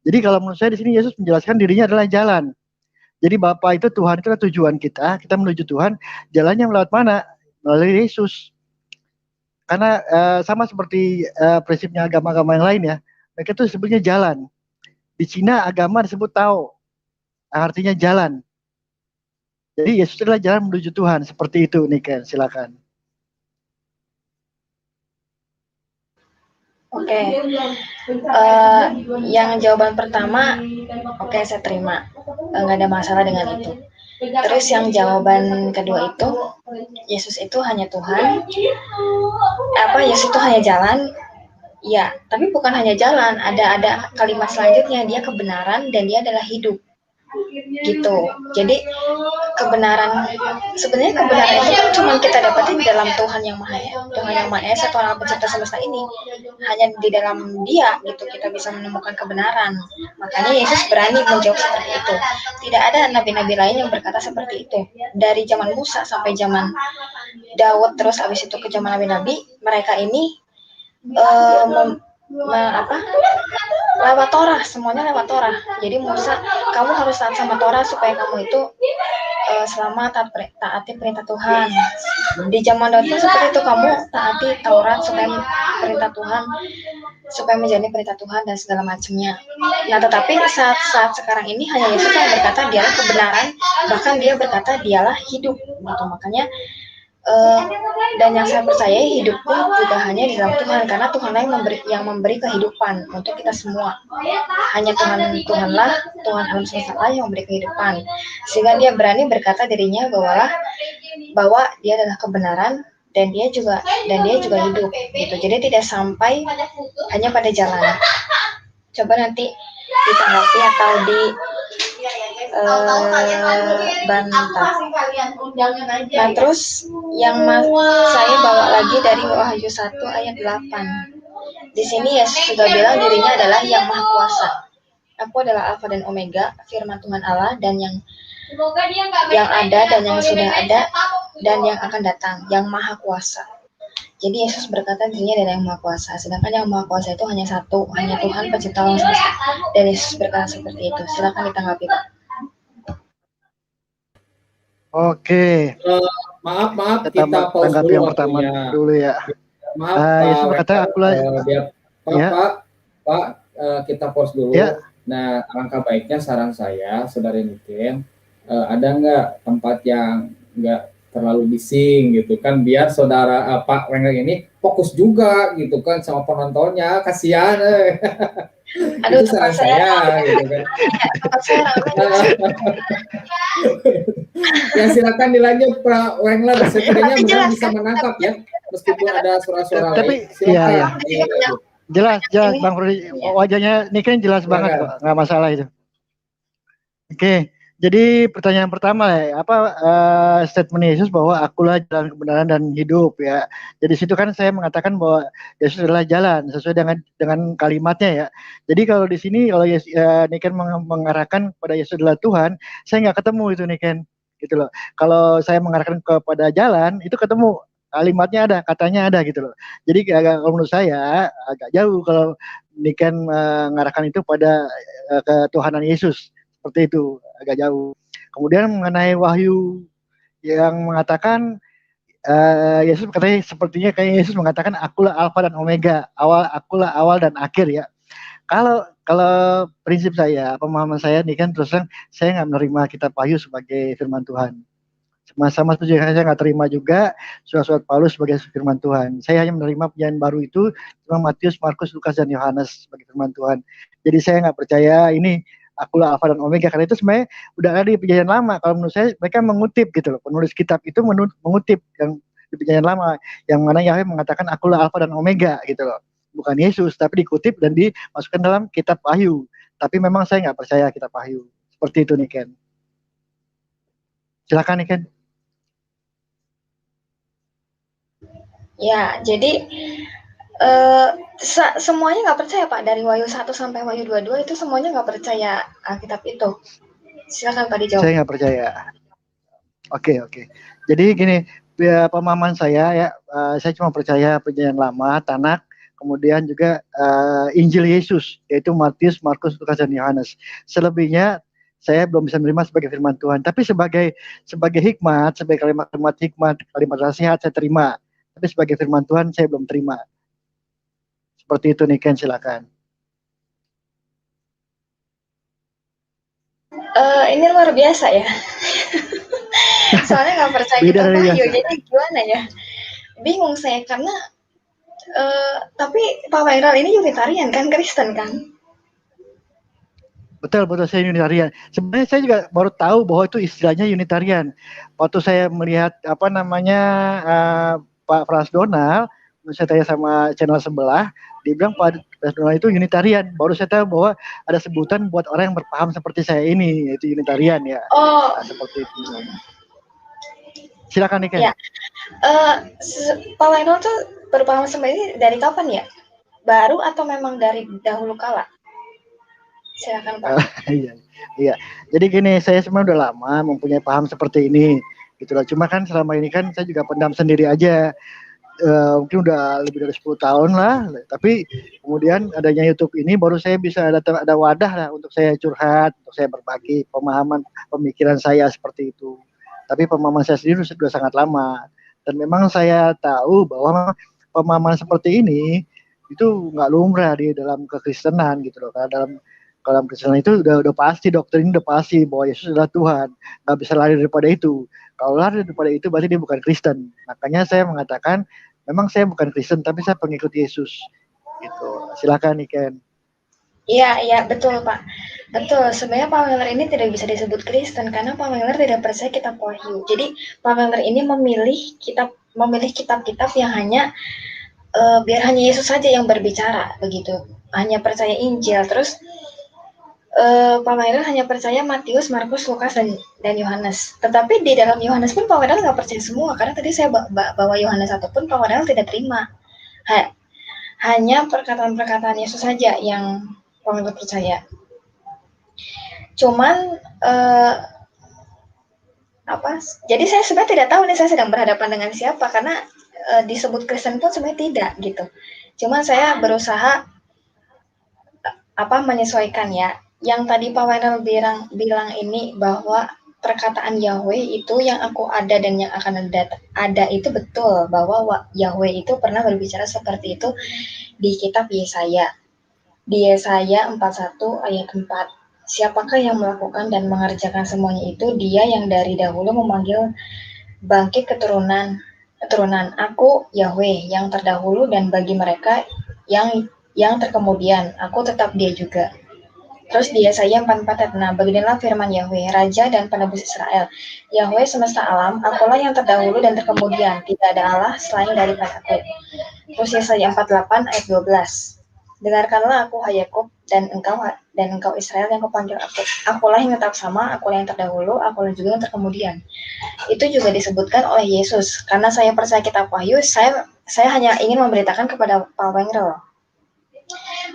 Jadi kalau menurut saya di sini Yesus menjelaskan dirinya adalah jalan. Jadi Bapa itu Tuhan itu adalah tujuan kita menuju Tuhan, jalannya melewat mana? Melalui Yesus. Karena sama seperti prinsipnya agama-agama yang lain ya, mereka itu sebutnya jalan. Di Cina agama disebut Tao, artinya jalan. Jadi Yesus adalah jalan menuju Tuhan, seperti itu Niken, silakan. Oke, yang jawaban pertama, oke, saya terima, nggak ada masalah dengan itu. Terus yang jawaban kedua itu, Yesus itu hanya Tuhan, Yesus itu hanya jalan, ya, tapi bukan hanya jalan, ada kalimat selanjutnya, dia kebenaran dan dia adalah hidup, gitu. Jadi sebenarnya kebenaran itu kan cuma kita dapatin di dalam Tuhan yang Maha Esa, Tuhan yang pencipta semesta ini. Hanya di dalam Dia gitu kita bisa menemukan kebenaran. Makanya Yesus berani menjawab seperti itu. Tidak ada nabi-nabi lain yang berkata seperti itu. Dari zaman Musa sampai zaman Daud, terus habis itu ke zaman nabi-nabi, mereka ini lewat Torah, semuanya lewat Torah. Jadi Musa, kamu harus taat sama Torah supaya kamu itu selamat, taati perintah Tuhan. Di zaman Daud pun seperti itu, kamu taati Taurat supaya perintah Tuhan, supaya menjadi perintah Tuhan dan segala macamnya. Nah, tetapi saat sekarang ini hanya Yesus yang berkata dialah kebenaran, bahkan dia berkata dialah hidup. Gitu. Makanya dan yang saya percaya hidup pun juga hanya di dalam Tuhan, karena Tuhanlah yang memberi kehidupan untuk kita semua. Hanya Tuhan alam semesta yang memberi kehidupan, sehingga dia berani berkata dirinya bahwa dia adalah kebenaran dan dia juga hidup gitu. Jadi tidak sampai hanya pada jalan. Coba nanti ditanggapi atau bantah. Nah, terus yang saya bawa lagi dari Wahyu 1 ayat 8. Di sini Yesus juga bilang dirinya adalah yang Maha Kuasa. Aku adalah Alfa dan Omega, firman Tuhan Allah, dan yang ada dan yang sudah ada dan yang akan datang, yang Maha Kuasa. Jadi Yesus berkata dirinya adalah yang Maha Kuasa, sedangkan yang Maha Kuasa itu hanya satu, hanya Tuhan pencipta alam semesta. Dan Yesus berkata seperti itu. Silakan ditanggapi, Pak. Oke. Maaf, kita pause tanggapi dulu yang pertama dulu ya. Maaf, Yesus berkata akulah Pak, kita pause dulu. Ya. Nah, alangkah baiknya saran saya, Saudara Niken, ada nggak tempat yang nggak terlalu bising gitu kan, biar Saudara Pak Wengler ini fokus juga gitu kan sama penontonnya, kasihan. Aduh, itu saran saya gitu kan. Ya silakan dilanjut Pak Wengler, sekiranya benar bisa menangkap ya, meskipun ada suara-suara lain. Silakan. Iya. Jelas Bang Rudi, wajahnya ini kan jelas banget kok, nggak masalah itu. Oke, jadi pertanyaan pertama ya, statement Yesus bahwa akulah jalan kebenaran dan hidup ya. Jadi situ kan saya mengatakan bahwa Yesus adalah jalan sesuai dengan kalimatnya ya. Jadi kalau di sini kalau Niken mengarahkan kepada Yesus adalah Tuhan, saya nggak ketemu itu Niken, gitu loh. Kalau saya mengarahkan kepada jalan itu ketemu. Kalimatnya ada, katanya ada gitu loh. Jadi kalau menurut saya agak jauh kalau Niken mengarahkan itu pada ketuhanan Yesus, seperti itu, agak jauh. Kemudian mengenai Wahyu yang mengatakan Yesus katanya sepertinya kayak Yesus mengatakan akulah Alfa dan Omega, akulah awal dan akhir ya. Kalau prinsip saya, pemahaman saya Niken terus terang saya nggak menerima kitab Wahyu sebagai firman Tuhan. Sama setuju, saya nggak terima juga surat-surat Paulus sebagai firman Tuhan. Saya hanya menerima perjanjian baru itu cuma Matius, Markus, Lukas, dan Yohanes sebagai firman Tuhan. Jadi saya nggak percaya ini akulah Alfa dan Omega, karena itu sebenarnya udah ada di perjanjian lama. Kalau menurut saya mereka mengutip gitu loh, penulis kitab itu mengutip yang di perjanjian lama, yang mana Yahweh mengatakan akulah Alfa dan Omega gitu loh, bukan Yesus, tapi dikutip dan dimasukkan dalam kitab Wahyu. Tapi memang saya nggak percaya kitab Wahyu seperti itu nih Ken. Silakan nih Ken. Ya, jadi semuanya nggak percaya Pak, dari Wahyu 1 sampai Wahyu 22 itu semuanya nggak percaya Alkitab itu. Silakan Pak dijawab. Saya nggak percaya. Oke. Jadi gini, pemahaman saya ya, saya cuma percaya perjanjian lama, Tanakh, kemudian juga Injil Yesus, yaitu Matius, Markus, Lukas, dan Yohanes. Selebihnya saya belum bisa menerima sebagai firman Tuhan, tapi sebagai hikmat, sebagai kalimat hikmat, kalimat nasihat saya terima. Tapi sebagai firman Tuhan saya belum terima. Seperti itu nih Ken, silakan. Ini luar biasa ya. Soalnya nggak percaya kitab Wahyu, jadi gimana ya? Bingung saya karena tapi Pak Wairal ini Unitarian kan, Kristen kan? Betul, saya Unitarian. Sebenarnya saya juga baru tahu bahwa itu istilahnya Unitarian. Waktu saya melihat Pak Frans Donald, saya tanya sama channel sebelah, dia bilang Pak Frans Donald itu Unitarian. Baru saya tahu bahwa ada sebutan buat orang yang berpaham seperti saya ini, yaitu Unitarian ya. Oh, seperti itu. Silakan nih Ken. Ya, Pak Wairal tuh berpaham sebenarnya dari kapan ya? Baru atau memang dari dahulu kala? Silakan Pak. Iya. Jadi gini, saya sebenarnya udah lama mempunyai paham seperti ini, gitulah. Cuma kan selama ini kan saya juga pendam sendiri aja. Mungkin udah lebih dari 10 tahun lah. Tapi kemudian adanya YouTube ini baru saya bisa ada wadah lah untuk saya curhat, untuk saya berbagi pemikiran saya seperti itu. Tapi pemahaman saya sendiri sudah sangat lama. Dan memang saya tahu bahwa pemahaman seperti ini itu nggak lumrah di dalam kekristenan gitu loh. Karena dalam Kristen itu udah pasti, doktrin udah pasti bahwa Yesus adalah Tuhan, nggak bisa lari daripada itu. Kalau lari daripada itu berarti dia bukan Kristen. Makanya saya mengatakan memang saya bukan Kristen tapi saya pengikut Yesus gitu. Silakan nih Ken. Iya betul Pak. Betul, sebenarnya Pak Weller ini tidak bisa disebut Kristen karena Pak Weller tidak percaya kitab Wahyu. Jadi Pak Weller ini memilih kitab-kitab yang hanya biar hanya Yesus saja yang berbicara begitu. Hanya percaya Injil. Terus Pak Weller hanya percaya Matius, Markus, Lukas, dan Yohanes. Tetapi di dalam Yohanes pun Pak Weller nggak percaya semua, karena tadi saya bawa Yohanes 1 pun Pak Weller tidak terima. Hanya perkataan-perkataan Yesus saja yang Pak Weller percaya. Cuman jadi saya sebenarnya tidak tahu nih saya sedang berhadapan dengan siapa, karena disebut Kristen pun sebenarnya tidak gitu. Cuman saya berusaha menyesuaikan ya. Yang tadi Pak Weller bilang ini bahwa perkataan Yahweh itu yang aku ada dan yang akan ada itu betul, bahwa Yahweh itu pernah berbicara seperti itu di kitab Yesaya. Di Yesaya 41 ayat 4. Siapakah yang melakukan dan mengerjakan semuanya itu? Dia yang dari dahulu memanggil bangkit keturunan. Aku Yahweh yang terdahulu, dan bagi mereka yang terkemudian, aku tetap dia juga. Terus di Yesaya 44 ayat 6, beginilah firman Yahweh, Raja dan Penebus Israel. Yahweh semesta alam, akulah yang terdahulu dan terkemudian, tidak ada Allah selain daripada aku. Terus Yesaya 48 ayat 12, dengarkanlah aku hai Yakub, dan engkau Israel yang kupanggil aku. Akulah yang tetap sama, akulah yang terdahulu, akulah juga yang terkemudian. Itu juga disebutkan oleh Yesus. Karena saya percaya kitab Wahyu, saya hanya ingin memberitakan kepada Pak Wengro.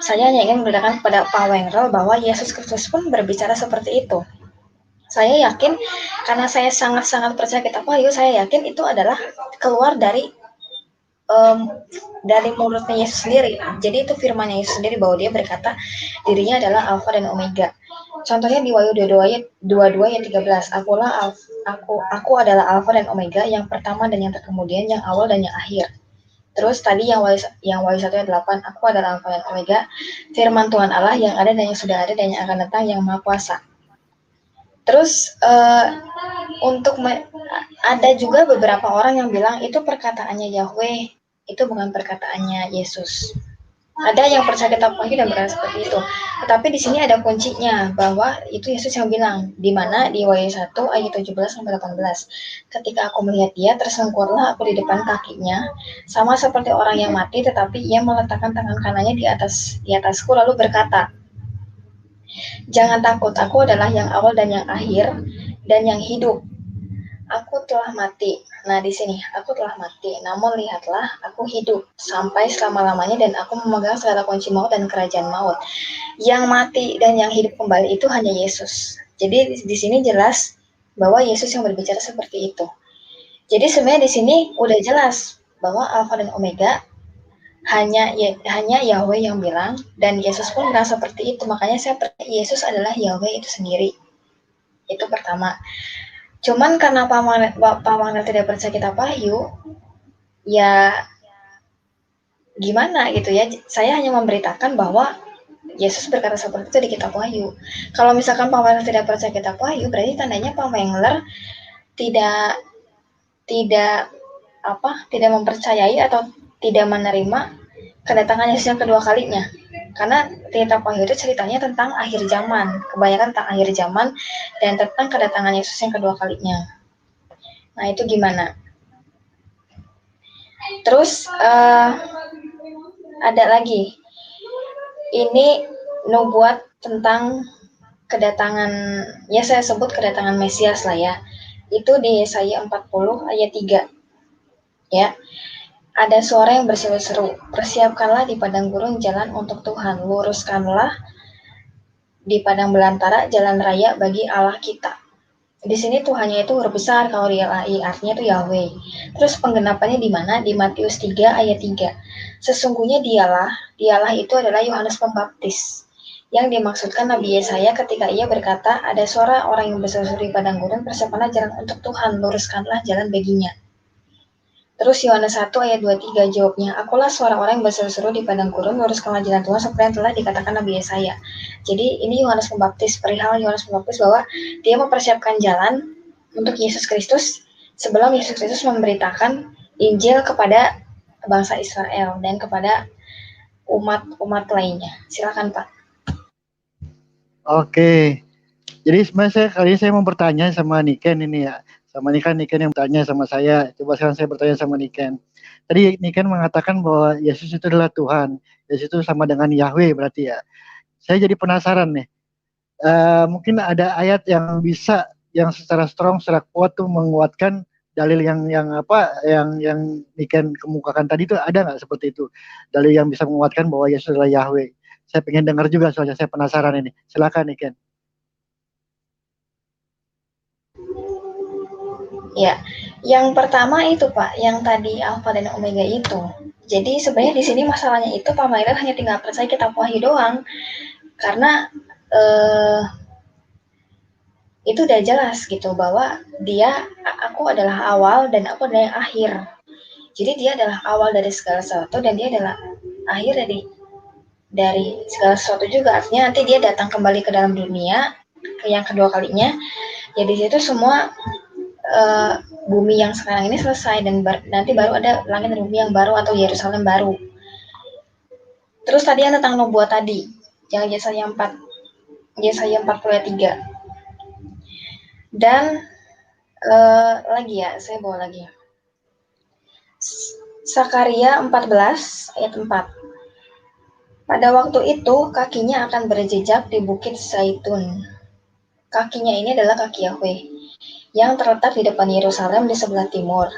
Saya hanya ingin memberitakan kepada Pak Wengro bahwa Yesus Kristus pun berbicara seperti itu. Saya yakin, karena saya sangat-sangat percaya kitab Wahyu, saya yakin itu adalah keluar dari mulutnya Yesus sendiri. Jadi itu firman Yesus sendiri bahwa dia berkata dirinya adalah Alfa dan Omega. Contohnya di Wahyu 22 ayat 13, aku adalah Alfa dan Omega, yang pertama dan yang terkemudian, yang awal dan yang akhir. Terus tadi yang Wahyu 1 ayat 8, aku adalah Alfa dan Omega, firman Tuhan Allah yang ada dan yang sudah ada dan yang akan datang, yang Maha Kuasa. Terus ada juga beberapa orang yang bilang itu perkataannya Yahweh, itu bukan perkataannya Yesus. Ada yang percaya kitab Wahyu dan berkata seperti itu. Tetapi di sini ada kuncinya bahwa itu Yesus yang bilang, di mana di Wahyu 1 ayat 17 sampai 18. Ketika aku melihat dia, tersungkurlah aku di depan kakinya, sama seperti orang yang mati, tetapi ia meletakkan tangan kanannya di atasku lalu berkata, "Jangan takut, aku adalah yang awal dan yang akhir dan yang hidup. Aku telah mati." Nah, di sini, aku telah mati, namun lihatlah, aku hidup sampai selama-lamanya dan aku memegang segala kunci maut dan kerajaan maut. Yang mati dan yang hidup kembali itu hanya Yesus. Jadi di sini jelas bahwa Yesus yang berbicara seperti itu. Jadi sebenarnya di sini udah jelas bahwa Alfa dan Omega hanya Yahweh yang bilang, dan Yesus pun bilang seperti itu. Makanya saya percaya Yesus adalah Yahweh itu sendiri. Itu pertama. Cuman karena Pak Magnel tidak percaya kitab Wahyu, ya gimana gitu ya. Saya hanya memberitakan bahwa Yesus berkata seperti itu di kitab Wahyu. Kalau misalkan Pak Magnel tidak percaya kitab Wahyu, berarti tandanya Pak Magnel tidak tidak tidak mempercayai atau tidak menerima kedatangan Yesus yang kedua kalinya. Karena kitab Wahyu itu ceritanya tentang akhir zaman, kebanyakan tentang akhir zaman dan tentang kedatangan Yesus yang kedua kalinya. Nah, itu gimana? Terus ada lagi. Ini nubuat tentang kedatangan, ya saya sebut kedatangan Mesias lah ya. Itu di Yesaya 40 ayat 3. Ya. Ada suara yang berseru-seru, "Persiapkanlah di padang gurun jalan untuk Tuhan, luruskanlah di padang belantara jalan raya bagi Allah kita." Di sini Tuhannya itu huruf besar, kalau di LAI artinya itu Yahweh. Terus penggenapannya di mana? Di Matius 3 ayat 3. Sesungguhnya dialah itu adalah Yohanes Pembaptis. Yang dimaksudkan Nabi Yesaya ketika ia berkata, "Ada suara orang yang berseru-seru di padang gurun, persiapkanlah jalan untuk Tuhan, luruskanlah jalan baginya." Terus Yohanes 1 ayat 23 jawabnya, "Akulah suara orang yang berseru-seru di padang gurun, luruskanlah jalan Tuhan seperti yang telah dikatakan Nabi Yesaya." Jadi ini Yohanes Pembaptis, perihal Yohanes Pembaptis bahwa dia mempersiapkan jalan untuk Yesus Kristus sebelum Yesus Kristus memberitakan Injil kepada bangsa Israel dan kepada umat-umat lainnya. Silakan Pak. Oke. Jadi sebenarnya kali ini saya mau bertanya sama Niken ini ya. Sama Niken yang bertanya sama saya. Coba sekarang saya bertanya sama Niken. Tadi Niken mengatakan bahwa Yesus itu adalah Tuhan. Yesus itu sama dengan Yahweh berarti ya. Saya jadi penasaran nih. Mungkin ada ayat yang bisa yang secara strong, secara kuat tuh menguatkan dalil yang Niken kemukakan tadi itu, ada nggak seperti itu? Dalil yang bisa menguatkan bahwa Yesus adalah Yahweh. Saya pengen dengar juga soalnya saya penasaran ini. Silakan Niken. Ya, yang pertama itu Pak, yang tadi Alfa dan Omega itu. Jadi sebenarnya di sini masalahnya itu Pak Maira hanya tinggal percaya kitab Wahyu doang. Karena itu udah jelas gitu bahwa aku adalah awal dan aku adalah yang akhir. Jadi dia adalah awal dari segala sesuatu dan dia adalah akhir dari segala sesuatu juga. Artinya nanti dia datang kembali ke dalam dunia ke yang kedua kalinya. Ya di situ semua bumi yang sekarang ini selesai dan nanti baru ada langit dan bumi yang baru atau Yerusalem baru. Terus tadi yang tentang nubuat tadi, yang Yesaya 40 ayat 3. Dan lagi ya, saya bawa lagi. Sakaria 14 ayat 4. Pada waktu itu kakinya akan berjejak di bukit Zaitun. Kakinya ini adalah kaki Yahweh yang terletak di depan Yerusalem di sebelah timur.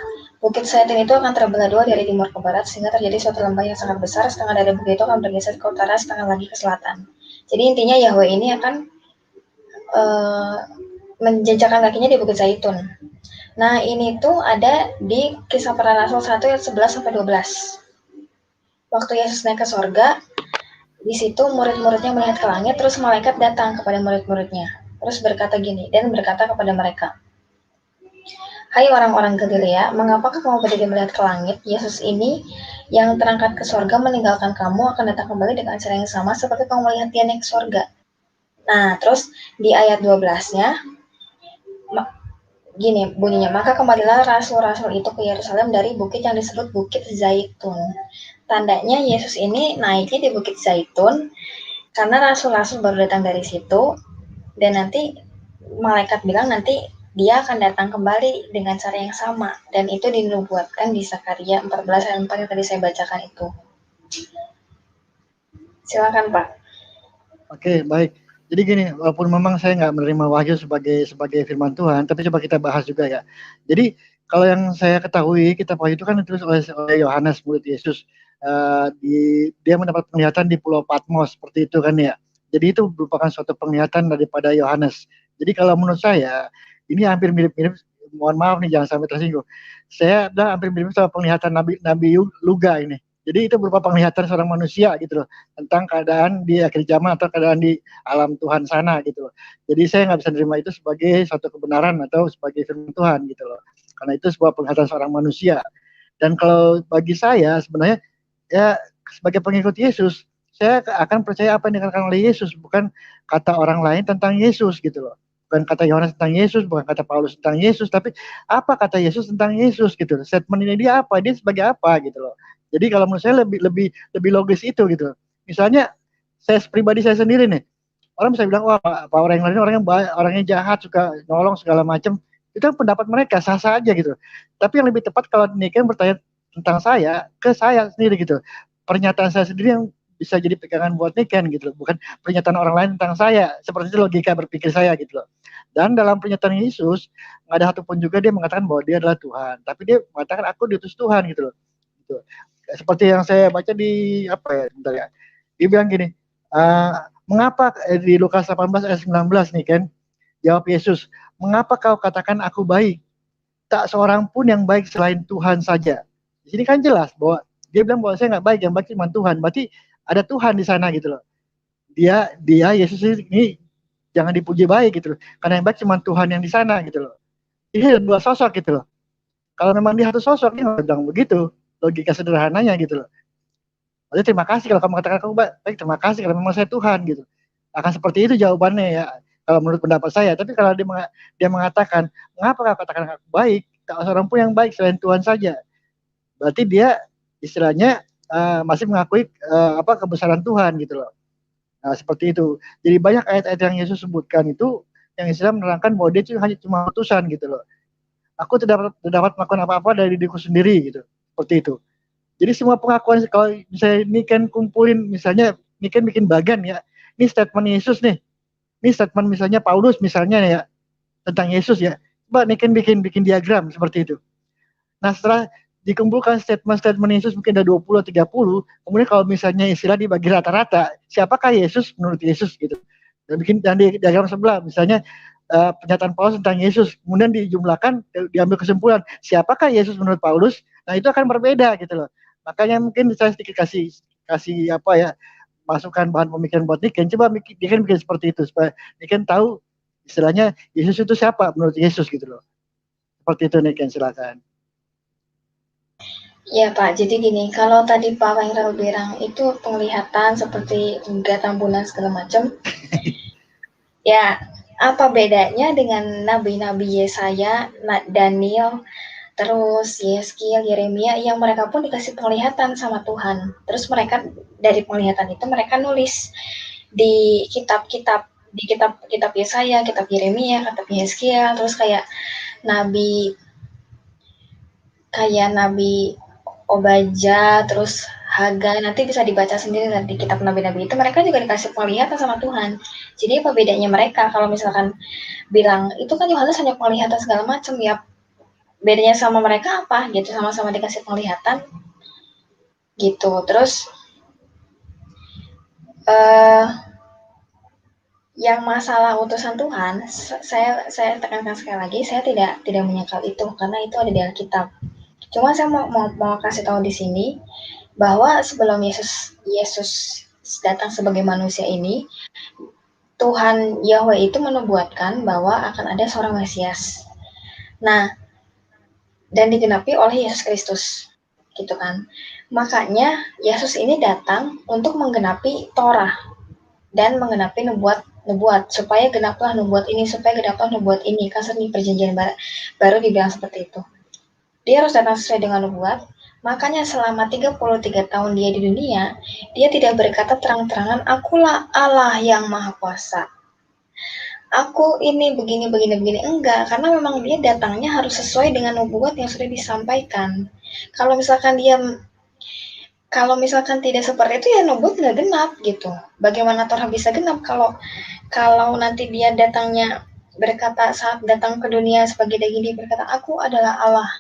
Bukit Zaitun itu akan terbelah dua dari timur ke barat sehingga terjadi suatu lembah yang sangat besar. Setengah dari bukit itu akan bergeser ke utara, setengah lagi ke selatan. Jadi intinya Yahweh ini akan menjejakkan kakinya di Bukit Zaitun. Nah, ini tuh ada di Kisah Para Rasul 1 ayat 11 sampai 12. Waktu Yesus naik ke sorga, di situ murid-muridnya melihat ke langit, terus malaikat datang kepada murid-muridnya. Terus berkata gini, dan berkata kepada mereka, "Hai orang-orang Galilea, mengapakah kamu berdiri melihat ke langit? Yesus ini yang terangkat ke sorga meninggalkan kamu akan datang kembali dengan cara yang sama seperti kamu melihat dia naik ke sorga." Nah, terus di ayat 12-nya, gini bunyinya, "Maka kembalilah rasul-rasul itu ke Yerusalem dari bukit yang disebut Bukit Zaitun." tandanya Yesus ini naiknya di Bukit Zaitun karena rasul-rasul baru datang dari situ, dan nanti malaikat bilang nanti dia akan datang kembali dengan cara yang sama, dan itu dinubuatkan di Zakaria 14 ayat 4 yang tadi saya bacakan itu. Silakan Pak. Oke, baik. Jadi gini, walaupun memang saya nggak menerima wahyu sebagai firman Tuhan, tapi coba kita bahas juga ya. Jadi kalau yang saya ketahui, kitab wahyu itu kan ditulis oleh Yohanes, murid Yesus. Dia mendapat penglihatan di Pulau Patmos, seperti itu kan ya. Jadi itu merupakan suatu penglihatan daripada Yohanes. Jadi kalau menurut saya, ini hampir mirip-mirip, mohon maaf nih jangan sampai tersinggung. Saya bilang hampir mirip sama penglihatan Nabi Luga ini. Jadi itu berupa penglihatan seorang manusia gitu loh, tentang keadaan di akhir zaman atau keadaan di alam Tuhan sana gitu loh. Jadi saya nggak bisa menerima itu sebagai suatu kebenaran atau sebagai firman Tuhan gitu loh. Karena itu sebuah penglihatan seorang manusia. Dan kalau bagi saya sebenarnya ya sebagai pengikut Yesus, saya akan percaya apa yang dikatakan oleh Yesus, bukan kata orang lain tentang Yesus gitu loh. Bukan kata Yohanes tentang Yesus, bukan kata Paulus tentang Yesus, tapi apa kata Yesus tentang Yesus gitu. Statement ini dia apa, dia sebagai apa gitu loh. Jadi kalau menurut saya lebih logis itu gitu. Misalnya saya pribadi saya sendiri nih, orang bisa bilang wah Pak orang yang lain orangnya jahat, suka nolong segala macam. Itu kan pendapat mereka sah-sah aja gitu. Tapi yang lebih tepat kalau Niken bertanya tentang saya ke saya sendiri gitu. Pernyataan saya sendiri yang bisa jadi pegangan buat Niken gitu loh, bukan pernyataan orang lain tentang saya. Seperti itu logika berpikir saya gitu loh. Dan dalam pernyataan Yesus nggak ada satupun juga dia mengatakan bahwa dia adalah Tuhan, tapi dia mengatakan aku diutus Tuhan gitu loh. Gitu. Seperti yang saya baca di apa ya, bentar ya. Dia bilang gini, mengapa di Lukas 18 ayat 19 nih kan, jawab Yesus, mengapa kau katakan aku baik? Tak seorang pun yang baik selain Tuhan saja. Di sini kan jelas bahwa dia bilang bahwa saya nggak baik, yang baik cuma Tuhan. Berarti ada Tuhan di sana gitu loh. Dia Yesus ini jangan dipuji baik gitu loh. Karena yang baik cuma Tuhan yang di sana gitu loh. Ini dua sosok gitu loh. Kalau memang dia satu sosok, dia nggak bilang begitu. Logika sederhananya gitu loh. Jadi terima kasih kalau kamu katakan aku baik, terima kasih kalau memang saya Tuhan gitu. Akan seperti itu jawabannya ya, kalau menurut pendapat saya. Tapi kalau dia mengatakan, mengapa kau katakan aku baik? Tak seorang pun yang baik selain Tuhan saja. Berarti dia istilahnya masih mengakui kebesaran Tuhan gitu loh. Nah, seperti itu. Jadi banyak ayat-ayat yang Yesus sebutkan itu yang istilah menerangkan bahwa dia hanya cuma utusan gitu loh. Aku tidak dapat melakukan apa-apa dari diriku sendiri gitu. Seperti itu. Jadi semua pengakuan kalau misalnya ini kan kumpulin, misalnya ini kan bikin bagan ya. Ini statement Yesus nih. Ini statement misalnya Paulus misalnya ya tentang Yesus ya. Coba ini kan bikin diagram seperti itu. Nah, setelah dikumpulkan statement-statement Yesus mungkin ada 20 atau 30, kemudian kalau misalnya istilah dibagi rata-rata, siapakah Yesus menurut Yesus gitu. Dan di diagram sebelah misalnya pernyataan Paulus tentang Yesus, kemudian dijumlahkan, diambil kesimpulan siapakah Yesus menurut Paulus. Nah, itu akan berbeda gitu loh. Makanya mungkin saya sedikit kasih apa ya, masukan bahan pemikiran buat Niken. Coba Niken bikin seperti itu supaya Niken tahu istilahnya Yesus itu siapa menurut Yesus gitu loh. Seperti itu Niken, silakan. Ya Pak, jadi gini, kalau tadi Pak Wengral bilang itu penglihatan seperti enggak tambunan segala macam, ya apa bedanya dengan nabi-nabi Yesaya, Daniel, terus Yeskiel, Yeremia yang mereka pun dikasih penglihatan sama Tuhan. Terus mereka dari penglihatan itu mereka nulis di kitab-kitab, di kitab Yesaya, kitab Yeremia, kitab Yeskiel, terus kayak nabi Obaja, terus Hagai, nanti bisa dibaca sendiri di kitab nabi-nabi itu, mereka juga dikasih penglihatan sama Tuhan. Jadi apa bedanya mereka kalau misalkan bilang itu kan Yohanes hanya penglihatan segala macam, ya bedanya sama mereka apa gitu, sama-sama dikasih penglihatan gitu. Terus yang masalah utusan Tuhan, saya tekankan sekali lagi, saya tidak menyangkal itu karena itu ada di Alkitab. Cuma saya mau kasih tahu di sini bahwa sebelum Yesus datang sebagai manusia ini, Tuhan Yahweh itu menubuatkan bahwa akan ada seorang Mesias. Nah, dan digenapi oleh Yesus Kristus, gitu kan. Makanya Yesus ini datang untuk menggenapi Torah dan menggenapi nubuat supaya genaplah nubuat ini, supaya genaplah nubuat ini. Kan di perjanjian baru dibilang seperti itu. Dia harus datang sesuai dengan nubuat, Makanya selama 33 tahun dia di dunia, dia tidak berkata terang-terangan, akulah Allah yang Maha Kuasa. Aku ini begini, begini, begini. Enggak, karena memang dia datangnya harus sesuai dengan nubuat yang sudah disampaikan. Kalau misalkan tidak seperti itu ya nubuat nggak genap gitu. Bagaimana Torah bisa genap kalau nanti dia datangnya berkata saat datang ke dunia sebagai daging dia berkata aku adalah Allah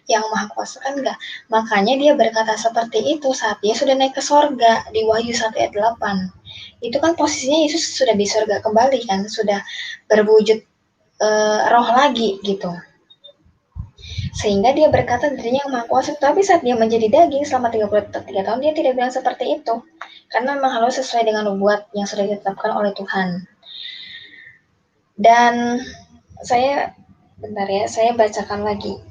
yang Maha Kuasa, kan enggak. Makanya dia berkata seperti itu saat dia sudah naik ke sorga di Wahyu 1 ayat 8. Itu kan posisinya Yesus sudah di sorga kembali kan, sudah berwujud roh lagi gitu. Sehingga dia berkata dirinya yang Maha Kuasa, tapi saat dia menjadi daging selama 33 tahun dia tidak bilang seperti itu. Karena memang harus sesuai dengan nubuat yang sudah ditetapkan oleh Tuhan. Dan saya bacakan lagi.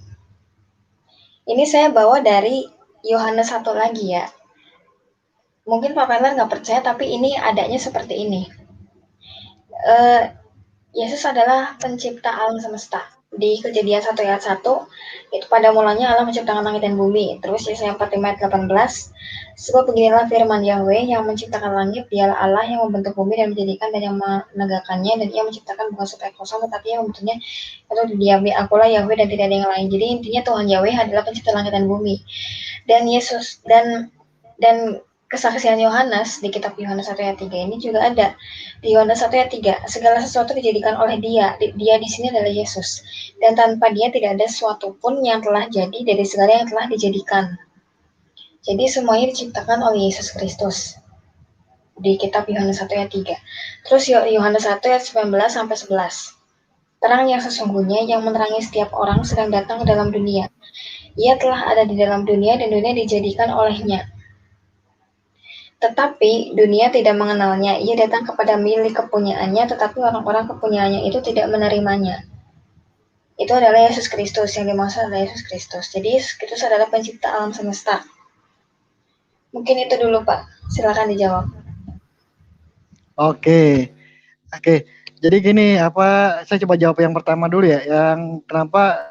Ini saya bawa dari Yohanes 1 lagi ya. Mungkin Pak Peller nggak percaya, tapi ini adanya seperti ini. Yesus adalah pencipta alam semesta. Di Kejadian 1 ayat 1, itu pada mulanya Allah menciptakan langit dan bumi. Terus Yesaya 45 ayat 18, sebab beginilah firman Yahweh yang menciptakan langit, dialah Allah yang membentuk bumi dan menjadikan dan yang menegakkannya, dan ia menciptakan bukan supaya kosong, tetapi yang membentuknya itu didiami. Akulah Yahweh dan tidak ada yang lain. Jadi intinya Tuhan Yahweh adalah pencipta langit dan bumi. Dan Yesus dan kesaksian Yohanes di kitab Yohanes 1 ayat 3 ini juga ada. Di Yohanes 1 ayat 3, segala sesuatu dijadikan oleh dia. Dia di sini adalah Yesus. Dan tanpa dia tidak ada sesuatu pun yang telah jadi dari segala yang telah dijadikan. Jadi semuanya diciptakan oleh Yesus Kristus. Di kitab Yohanes 1 ayat 3. Terus Yohanes 1 ayat 19 sampai 11. Terang yang sesungguhnya yang menerangi setiap orang sedang datang ke dalam dunia. Ia telah ada di dalam dunia dan dunia dijadikan olehnya. Tetapi dunia tidak mengenalnya. Ia datang kepada milik kepunyaannya, tetapi orang-orang kepunyaannya itu tidak menerimanya. Itu adalah Yesus Kristus, yang dimaksud adalah Yesus Kristus. Jadi Yesus Kristus adalah pencipta alam semesta. Mungkin itu dulu Pak, silakan dijawab. Oke. Jadi gini, saya coba jawab yang pertama dulu ya, yang kenapa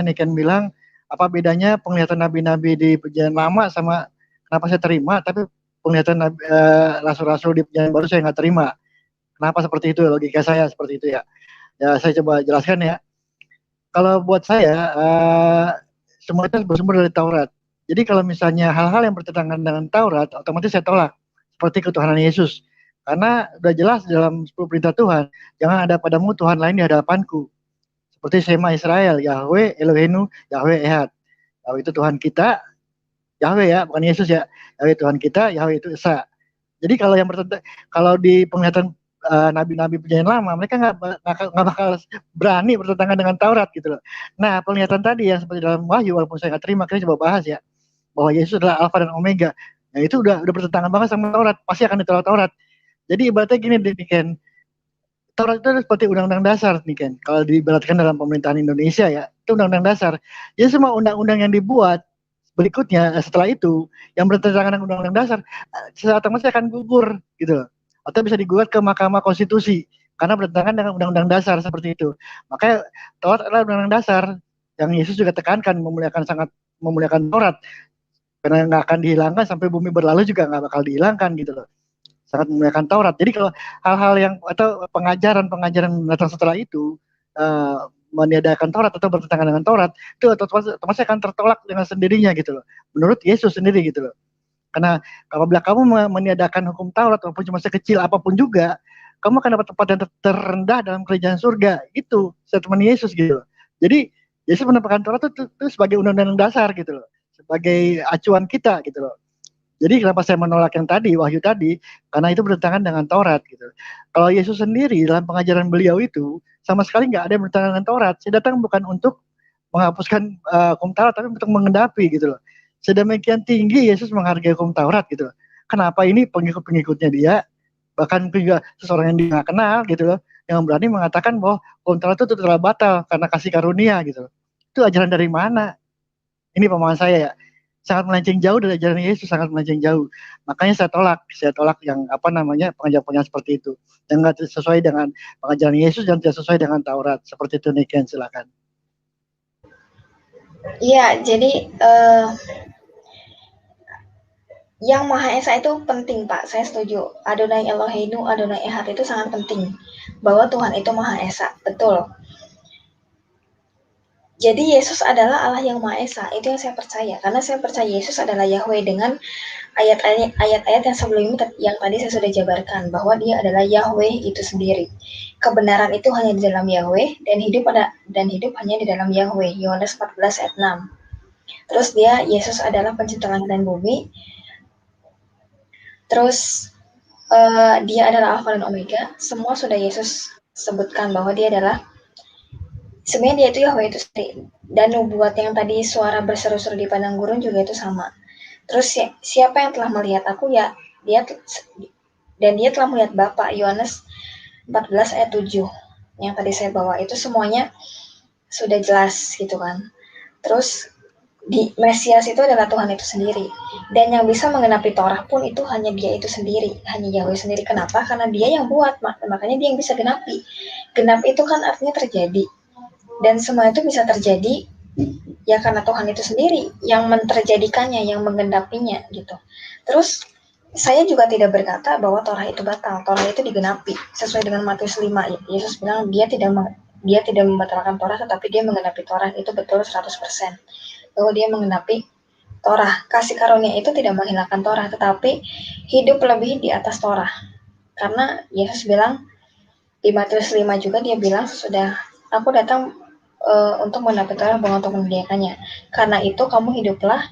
Niken bilang apa bedanya penglihatan nabi-nabi di Perjanjian Lama sama kenapa saya terima, tapi penglihatan rasul-rasul di Perjanjian Baru saya nggak terima. Kenapa seperti itu? Logika saya seperti itu ya. Ya saya coba jelaskan ya. Kalau buat saya semua itu bersumber dari Taurat. Jadi kalau misalnya hal-hal yang bertentangan dengan Taurat, otomatis saya tolak. Seperti ketuhanan Yesus. Karena udah jelas dalam 10 perintah Tuhan, jangan ada padamu Tuhan lain di hadapanku. Seperti Shema Israel, Yahweh Eloheinu, Yahweh Ehad. Yahweh itu Tuhan kita, Yahweh ya, bukan Yesus ya. Yahweh Tuhan kita, Yahweh itu Esa. Jadi kalau di penglihatan nabi-nabi Perjanjian Lama, mereka nggak bakal berani bertentangan dengan Taurat gitu loh. Nah, penglihatan tadi yang seperti dalam Wahyu, walaupun saya nggak terima, kita coba bahas ya, bahwa Yesus adalah Alfa dan Omega. Nah, itu udah bertentangan banget sama Taurat, pasti akan ditolak Taurat. Jadi ibaratnya gini nih Ken, Taurat itu seperti undang-undang dasar nih Ken. Kalau diibaratkan dalam pemerintahan Indonesia ya, itu undang-undang dasar. Jadi semua undang-undang yang dibuat berikutnya setelah itu yang bertentangan dengan undang-undang dasar secara otomatis akan gugur gitu loh. Atau bisa digugat ke Mahkamah Konstitusi karena bertentangan dengan undang-undang dasar seperti itu. Makanya Taurat adalah undang-undang dasar yang Yesus juga tekankan sangat memuliakan Taurat karena nggak akan dihilangkan sampai bumi berlalu juga nggak bakal dihilangkan gitu loh. Sangat memuliakan Taurat. Jadi kalau hal-hal yang atau pengajaran datang setelah itu meniadakan Taurat atau bertentangan dengan Taurat, itu otomatis akan tertolak dengan sendirinya gitu loh. Menurut Yesus sendiri gitu loh. Karena apabila kamu meniadakan hukum Taurat walaupun cuma sekecil apapun juga, kamu akan dapat tempat yang terendah dalam kerajaan surga. Itu statement Yesus gitu loh. Jadi Yesus menempatkan Taurat itu sebagai undang-undang dasar gitu loh. Sebagai acuan kita gitu loh. Jadi kenapa saya menolak yang tadi, Wahyu tadi, karena itu bertentangan dengan Taurat gitu. Kalau Yesus sendiri dalam pengajaran beliau itu sama sekali nggak ada yang bertentangan dengan Taurat. Saya datang bukan untuk menghapuskan hukum Taurat, tapi untuk mengendapi gitu loh. Sedemikian tinggi Yesus menghargai hukum Taurat gitu loh. Kenapa ini pengikut-pengikutnya dia, bahkan juga seseorang yang dia nggak kenal gitu loh, yang berani mengatakan bahwa hukum Taurat itu telah batal karena kasih karunia gitu loh. Itu ajaran dari mana? Ini pemahaman saya ya. Sangat melenceng jauh dari ajaran Yesus, sangat melenceng jauh. Makanya saya tolak yang pengajaran-pengajaran seperti itu. Yang nggak sesuai dengan pengajaran Yesus dan tidak sesuai dengan Taurat. Seperti itu Niken, silakan. Iya, jadi Yang Maha Esa itu penting, Pak. Saya setuju. Adonai Eloheinu, Adonai Ehad itu sangat penting. Bahwa Tuhan itu Maha Esa. Betul. Jadi Yesus adalah Allah yang Maha Esa. Itu yang saya percaya. Karena saya percaya Yesus adalah Yahweh dengan ayat-ayat yang sebelumnya yang tadi saya sudah jabarkan. Bahwa dia adalah Yahweh itu sendiri. Kebenaran itu hanya di dalam Yahweh dan hidup hanya di dalam Yahweh. Yohanes 14 ayat 6. Terus Yesus adalah pencipta langit dan bumi. Terus dia adalah Alfa dan Omega. Semua sudah Yesus sebutkan bahwa dia adalah sebenarnya dia itu Yahweh itu sendiri. Dan nubuat yang tadi suara berseru-seru di padang gurun juga itu sama. Terus siapa yang telah melihat aku ya dia dan dia telah melihat Bapa. Yohanes 14 ayat 7 yang tadi saya bawa itu semuanya sudah jelas gitu kan. Terus di Mesias itu adalah Tuhan itu sendiri. Dan yang bisa menggenapi Torah pun itu hanya dia itu sendiri, hanya Yahweh sendiri. Kenapa? Karena dia yang buat, makanya dia yang bisa genapi. Genap itu kan artinya terjadi. Dan semua itu bisa terjadi ya karena Tuhan itu sendiri yang menterjadikannya, yang menggenapinya gitu. Terus saya juga tidak berkata bahwa Torah itu batal. Torah itu digenapi sesuai dengan Matius 5. Yesus bilang dia tidak membatalkan Torah, tetapi dia menggenapi Torah. Itu betul 100%. Bahwa dia menggenapi Torah. Kasih karunia itu tidak menghilangkan Torah, tetapi hidup lebih di atas Torah. Karena Yesus bilang di Matius 5 juga dia bilang sudah aku datang untuk mendapat Torah bukan untuk mendiakannya. Karena itu kamu hiduplah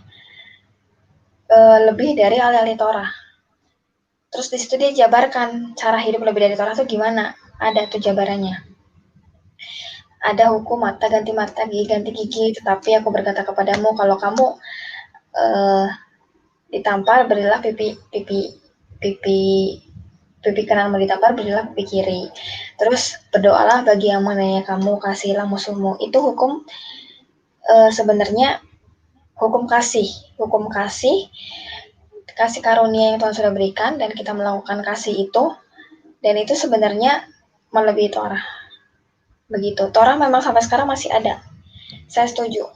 lebih dari alih-alih Torah. Terus di situ dia jabarkan cara hidup lebih dari Torah itu gimana. Ada tuh jabarannya. Ada hukum mata ganti gigi, tetapi aku berkata kepadamu kalau kamu ditampar berilah pipi kananmu ditampar berilah pipi kiri. Terus berdoalah bagi yang menganiaya kamu, kasihilah musuhmu. Itu hukum sebenarnya hukum kasih karunia yang Tuhan sudah berikan dan kita melakukan kasih itu, dan itu sebenarnya melebihi Torah. Begitu. Torah memang sampai sekarang masih ada. Saya setuju.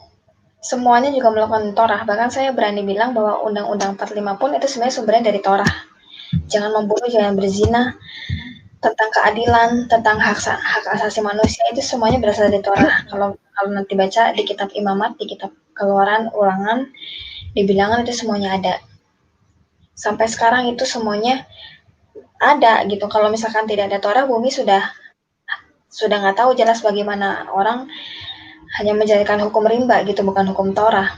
Semuanya juga melakukan Torah. Bahkan saya berani bilang bahwa Undang-Undang 45 pun itu sebenarnya sumbernya dari Torah. Jangan membunuh, jangan berzina, tentang keadilan, tentang hak asasi manusia itu semuanya berasal dari Torah. Kalau nanti baca di kitab Imamat, di kitab Keluaran, Ulangan, di Bilangan itu semuanya ada. Sampai sekarang itu semuanya ada gitu. Kalau misalkan tidak ada Torah, bumi sudah nggak tahu jelas bagaimana orang hanya menjalankan hukum rimba gitu, bukan hukum Torah.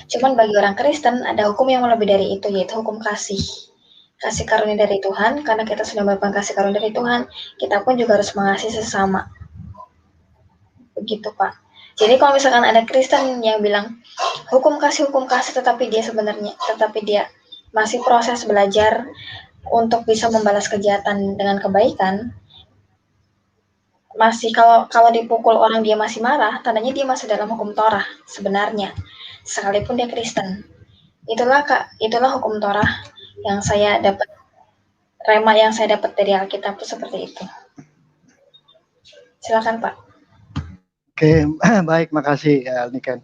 Cuman bagi orang Kristen ada hukum yang lebih dari itu, yaitu hukum kasih. Kasih karunia dari Tuhan, karena kita sudah mendapatkan kasih karunia dari Tuhan, kita pun juga harus mengasihi sesama. Begitu, Pak. Jadi kalau misalkan ada Kristen yang bilang hukum kasih, tetapi dia masih proses belajar untuk bisa membalas kejahatan dengan kebaikan, masih kalau dipukul orang dia masih marah, tandanya dia masih dalam hukum Torah sebenarnya, sekalipun dia Kristen. Itulah hukum Torah yang saya dapat, rema yang saya dapat dari Alkitab itu seperti itu. Silakan Pak. Oke, baik, makasih ya Niken.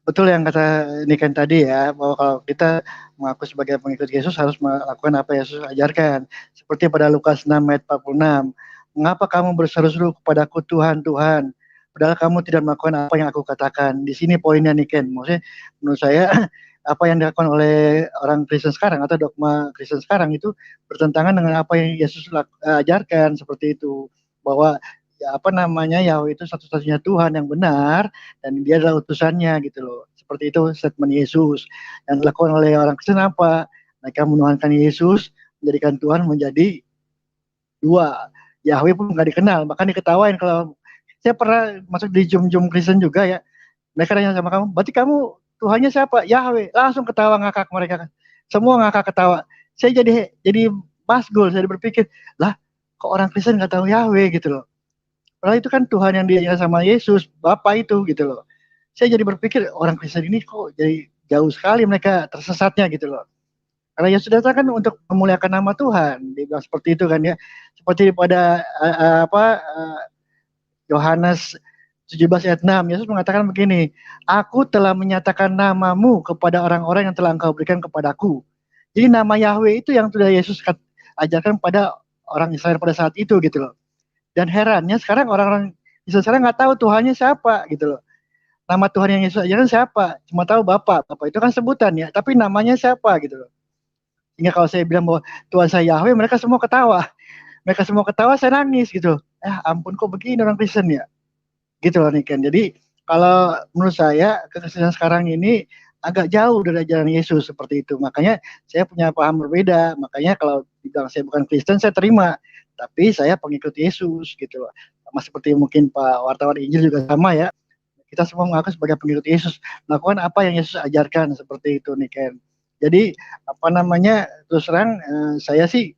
Betul yang kata Niken tadi ya, bahwa kalau kita mengaku sebagai pengikut Yesus harus melakukan apa yang Yesus ajarkan. Seperti pada Lukas 6 ayat 46. Mengapa kamu berseru-seru kepadaku Tuhan, Tuhan? Padahal kamu tidak melakukan apa yang aku katakan. Di sini poinnya Niken. Maksudnya menurut saya apa yang dilakukan oleh orang Kristen sekarang atau dogma Kristen sekarang itu bertentangan dengan apa yang Yesus ajarkan seperti itu. Bahwa Yahweh itu satu-satunya Tuhan yang benar dan dia adalah utusannya gitu loh. Seperti itu statement Yesus. Yang dilakukan oleh orang Kristen apa? Mereka menuhankan Yesus, menjadikan Tuhan menjadi dua. Yahweh pun nggak dikenal, bahkan diketawain. Kalau saya pernah masuk di Zoom Kristen juga ya, mereka tanya sama kamu, berarti kamu Tuhannya siapa? Yahweh. Langsung ketawa ngakak mereka. Semua ngakak ketawa. Saya jadi masgul, saya berpikir, lah kok orang Kristen nggak tahu Yahweh gitu loh. Padahal itu kan Tuhan yang diajarkan sama Yesus, Bapa itu gitu loh. Saya jadi berpikir orang Kristen ini kok jadi jauh sekali mereka tersesatnya gitu loh. Karena Yesus datang kan untuk memuliakan nama Tuhan, dibilang seperti itu kan ya. Seperti pada Yohanes 17 ayat 6, Yesus mengatakan begini, aku telah menyatakan namamu kepada orang-orang yang telah engkau berikan kepadaku. Jadi nama Yahweh itu yang sudah Yesus ajarkan pada orang Israel pada saat itu gitu loh. Dan herannya sekarang orang-orang Israel sekarang nggak tahu Tuhannya siapa gitu loh. Nama Tuhan yang Yesus ajarkan siapa? Cuma tahu Bapa. Bapa itu kan sebutan ya, tapi namanya siapa gitu loh. Sehingga kalau saya bilang bahwa Tuhan saya Yahweh, mereka semua ketawa. Mereka semua ketawa, saya nangis gitu. Ampun kok begini orang Kristen ya. Gitu loh Niken. Jadi kalau menurut saya kekristenan sekarang ini agak jauh dari ajaran Yesus seperti itu. Makanya saya punya paham berbeda. Makanya kalau dibilang saya bukan Kristen, saya terima. Tapi saya pengikut Yesus gitu loh. Sama seperti mungkin Pak wartawan Injil juga sama ya. Kita semua mengaku sebagai pengikut Yesus. Melakukan apa yang Yesus ajarkan seperti itu Niken. Jadi apa namanya terus terang saya sih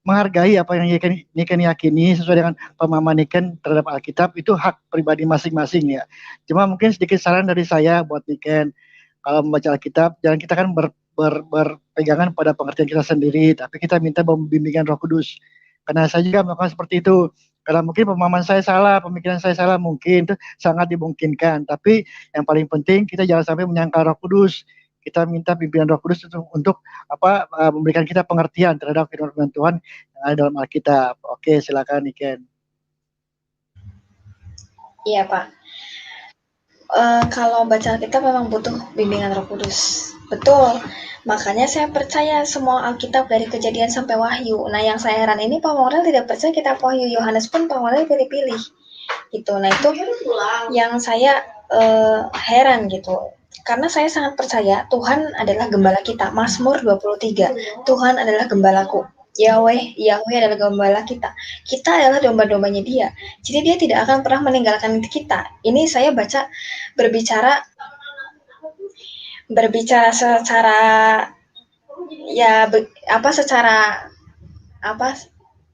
menghargai apa yang Niken yakini sesuai dengan pemahaman Niken terhadap Alkitab itu hak pribadi masing-masing ya. Cuma mungkin sedikit saran dari saya buat Niken, kalau membaca Alkitab jangan kita kan berpegangan pada pengertian kita sendiri, tapi kita minta bimbingan Roh Kudus. Karena saya juga melakukan seperti itu. Karena mungkin pemahaman saya salah, pemikiran saya salah, mungkin itu sangat dimungkinkan. Tapi yang paling penting kita jangan sampai menyangkal Roh Kudus. Kita minta pimpinan Roh Kudus untuk memberikan kita pengertian terhadap firman Tuhan yang ada dalam Alkitab. Oke, silakan Niken. Iya Pak. Kalau baca Alkitab memang butuh bimbingan Roh Kudus. Betul. Makanya saya percaya semua Alkitab dari Kejadian sampai Wahyu. Nah, yang saya heran ini Pak Morel tidak percaya kitab Wahyu. Yohanes pun Pak Morel pilih-pilih. Gitu. Nah, itu yang saya heran gitu. Karena saya sangat percaya Tuhan adalah gembala kita. Mazmur 23. Tuhan adalah gembalaku. Yahweh adalah gembala kita. Kita adalah domba-dombanya Dia. Jadi Dia tidak akan pernah meninggalkan kita. Ini saya baca berbicara secara ya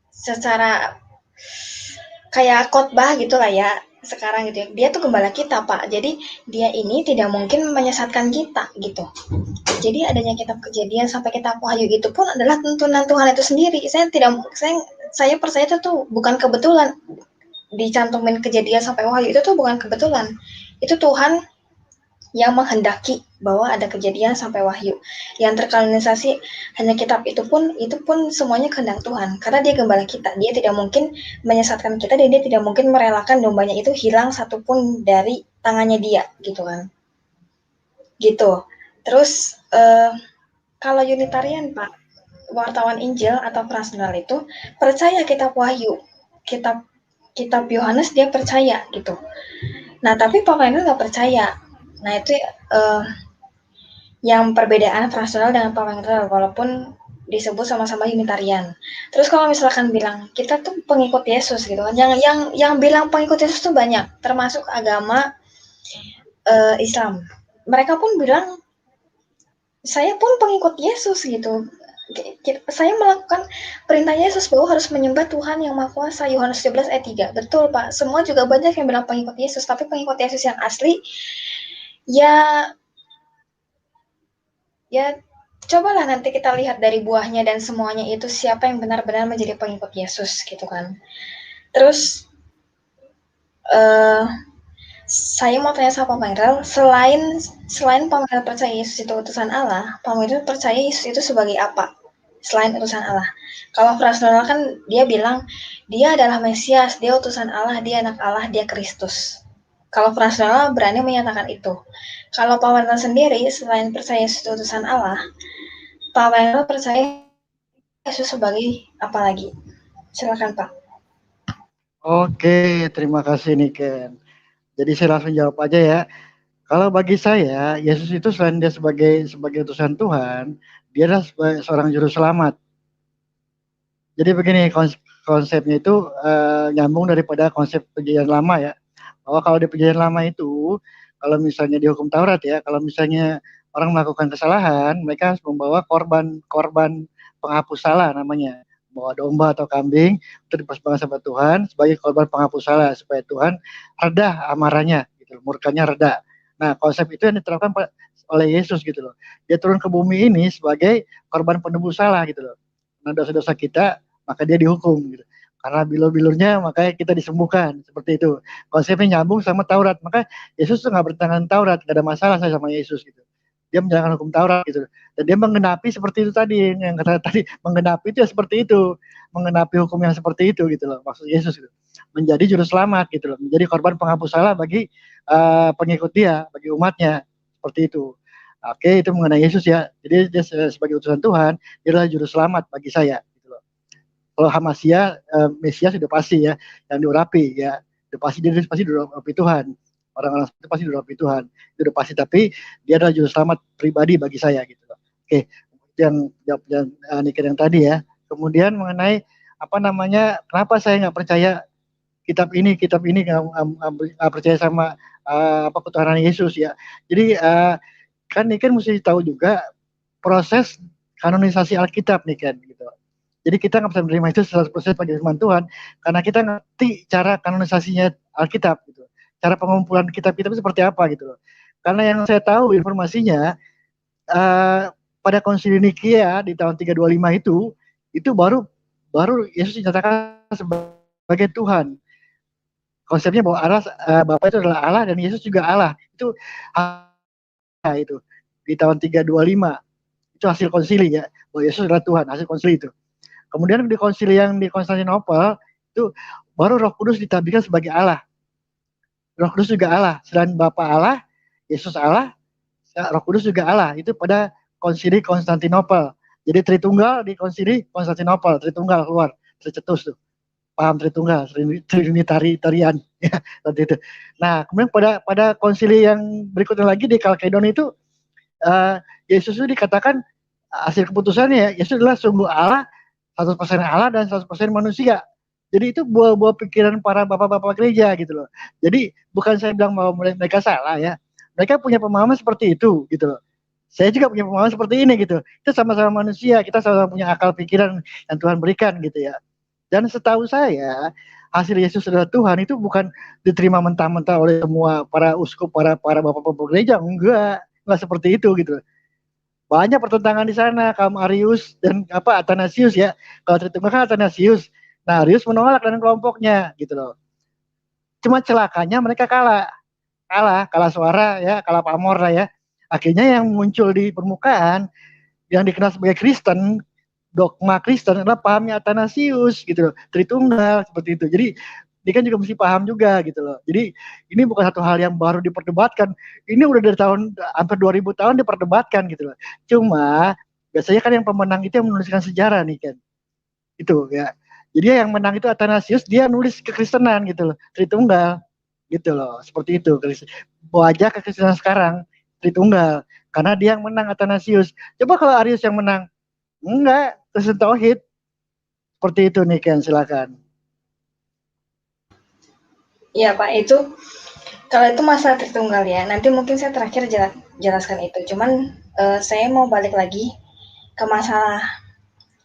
secara kayak khotbah gitulah ya sekarang gitu ya. Dia tuh gembala kita Pak. Jadi Dia ini tidak mungkin menyesatkan kita gitu. Jadi adanya kitab Kejadian sampai kitab Wahyu itu pun adalah tuntunan Tuhan itu sendiri. Saya percaya itu tuh bukan kebetulan dicantumin Kejadian sampai Wahyu itu tuh bukan kebetulan. Itu Tuhan yang menghendaki bahwa ada Kejadian sampai Wahyu. Yang terkanonisasi hanya kitab itu pun semuanya kehendak Tuhan. Karena Dia gembala kita. Dia tidak mungkin menyesatkan kita dan Dia tidak mungkin merelakan dombanya itu hilang satupun dari tangannya Dia gitu kan. Gitu. Terus kalau Unitarian Pak, wartawan Injil atau personal itu percaya kitab Wahyu, kitab Yohanes dia percaya gitu. Nah tapi Pak Wendel nggak percaya. Nah itu yang perbedaan personal dengan Pak Wendel walaupun disebut sama-sama Unitarian. Terus kalau misalkan bilang kita tuh pengikut Yesus gitu kan, yang bilang pengikut Yesus tuh banyak, termasuk agama Islam. Mereka pun bilang saya pun pengikut Yesus gitu. Saya melakukan perintah Yesus bahwa harus menyembah Tuhan yang Maha Kuasa. Yohanes 17 ayat 3. Betul Pak, semua juga banyak yang bilang pengikut Yesus, tapi pengikut Yesus yang asli ya cobalah nanti kita lihat dari buahnya dan semuanya itu siapa yang benar-benar menjadi pengikut Yesus gitu kan. Terus saya mau tanya sama Pak Mairel, selain Pak Mairel percaya Yesus itu utusan Allah, Pak Mairel percaya Yesus itu sebagai apa? Selain utusan Allah. Kalau personal kan dia bilang dia adalah Mesias, dia utusan Allah, dia anak Allah, dia Kristus. Kalau personal berani menyatakan itu. Kalau Pak Mairel sendiri selain percaya Yesus itu utusan Allah, Pak Mairel percaya Yesus sebagai apa lagi? Silakan Pak. Oke, terima kasih Niken. Jadi saya langsung jawab aja ya. Kalau bagi saya, Yesus itu selain dia sebagai utusan Tuhan, dia adalah seorang juru selamat. Jadi begini konsepnya itu nyambung daripada konsep perjanjian lama ya. Bahwa kalau di perjanjian lama itu, kalau misalnya di hukum Taurat ya, kalau misalnya orang melakukan kesalahan, mereka harus membawa korban penghapus salah namanya. Bawa domba atau kambing untuk dipersembahkan sama Tuhan sebagai korban penghapus salah supaya Tuhan reda amarahnya gitu, murkanya reda. Nah, konsep itu yang diterapkan oleh Yesus gitu loh. Dia turun ke bumi ini sebagai korban penebus salah gitu loh. Nah, dosa-dosa kita maka dia dihukum gitu. Karena bilur-bilurnya makanya kita disembuhkan, seperti itu. Konsepnya nyambung sama Taurat. Maka Yesus tuh nggak bertentangan Taurat, nggak ada masalah saya sama Yesus gitu. Dia menjalankan hukum Taurat gitu. Dan dia menggenapi seperti itu tadi, yang kata tadi menggenapi itu ya seperti itu, menggenapi hukum yang seperti itu gitu loh, maksud Yesus gitu. Menjadi juru selamat gitu loh, menjadi korban penghapus salah bagi pengikut dia, bagi umatnya, seperti itu. Oke, itu mengenai Yesus ya. Jadi dia sebagai utusan Tuhan, dia adalah juru selamat bagi saya. Gitu loh. Kalau Hamasia, Mesias sudah pasti ya, yang diurapi ya, sudah pasti dia pasti diurapi Tuhan. Orang-orang itu pasti diurapi Tuhan, itu udah pasti. Tapi dia adalah juru selamat pribadi bagi saya gitu loh. Oke, itu yang Niken yang tadi ya. Kemudian mengenai apa namanya, kenapa saya nggak percaya kitab ini nggak percaya sama apa ketuhanan Yesus ya. Jadi kan ini kan mesti tahu juga proses kanonisasi Alkitab nih kan gitu. Jadi kita nggak bisa menerima itu 100% sebagai firman Tuhan karena kita ngerti cara kanonisasinya Alkitab gitu. Cara pengumpulan kitab-kitab itu seperti apa gitu loh. Karena yang saya tahu informasinya pada konsili Nikia di tahun 325 itu baru Yesus dinyatakan sebagai Tuhan. Konsepnya bahwa Allah Bapa itu adalah Allah dan Yesus juga Allah. Itu itu di tahun 325 itu hasil konsili ya, bahwa Yesus adalah Tuhan, hasil konsili itu. Kemudian di konsili yang di Konstantinopel itu baru Roh Kudus ditabirkan sebagai Allah. Roh Kudus juga Allah, selain Bapa Allah, Yesus Allah, Roh Kudus juga Allah. Itu pada konsili Konstantinopel. Jadi Tritunggal di konsili Konstantinopel, Tritunggal keluar, tercetus tuh. Paham Tritunggal, Trinitarian ya, seperti itu. Nah, kemudian pada konsili yang berikutnya lagi di Kalkedon itu Yesus itu dikatakan hasil keputusannya Yesus adalah sungguh Allah, 100% Allah dan 100% manusia. Jadi itu buah-buah pikiran para bapak-bapak gereja gitu loh. Jadi bukan saya bilang bahwa mereka salah ya. Mereka punya pemahaman seperti itu gitu loh. Saya juga punya pemahaman seperti ini gitu. Kita sama-sama manusia, kita sama-sama punya akal pikiran yang Tuhan berikan gitu ya. Dan setahu saya hasil Yesus adalah Tuhan itu bukan diterima mentah-mentah oleh semua para uskup, para bapak-bapak gereja, enggak seperti itu gitu. Banyak pertentangan di sana, kaum Arius dan Athanasius ya. Kalau Tritunggal kan Athanasius. Nah, Arius menolak dan kelompoknya gitu loh. Cuma celakanya mereka kalah suara ya, kalah pamor lah ya. Akhirnya yang muncul di permukaan yang dikenal sebagai Kristen, dogma Kristen adalah pahamnya Athanasius gitu loh, Tritunggal seperti itu. Jadi dia kan juga mesti paham juga gitu loh. Jadi ini bukan satu hal yang baru diperdebatkan. Ini udah dari tahun hampir 2000 tahun diperdebatkan gitu loh. Cuma biasanya kan yang pemenang itu yang menuliskan sejarah nih kan. Itu ya. Jadi yang menang itu Athanasius, dia nulis kekristenan gitu loh, Tritunggal gitu loh. Seperti itu. Bawa aja kekristenan sekarang Tritunggal karena dia yang menang Athanasius. Coba kalau Arius yang menang, enggak, Kristen Tauhid. Seperti itu nih Ken, silakan. Iya Pak, itu kalau itu masalah Tritunggal ya. Nanti mungkin saya terakhir jelaskan itu. Cuman saya mau balik lagi ke masalah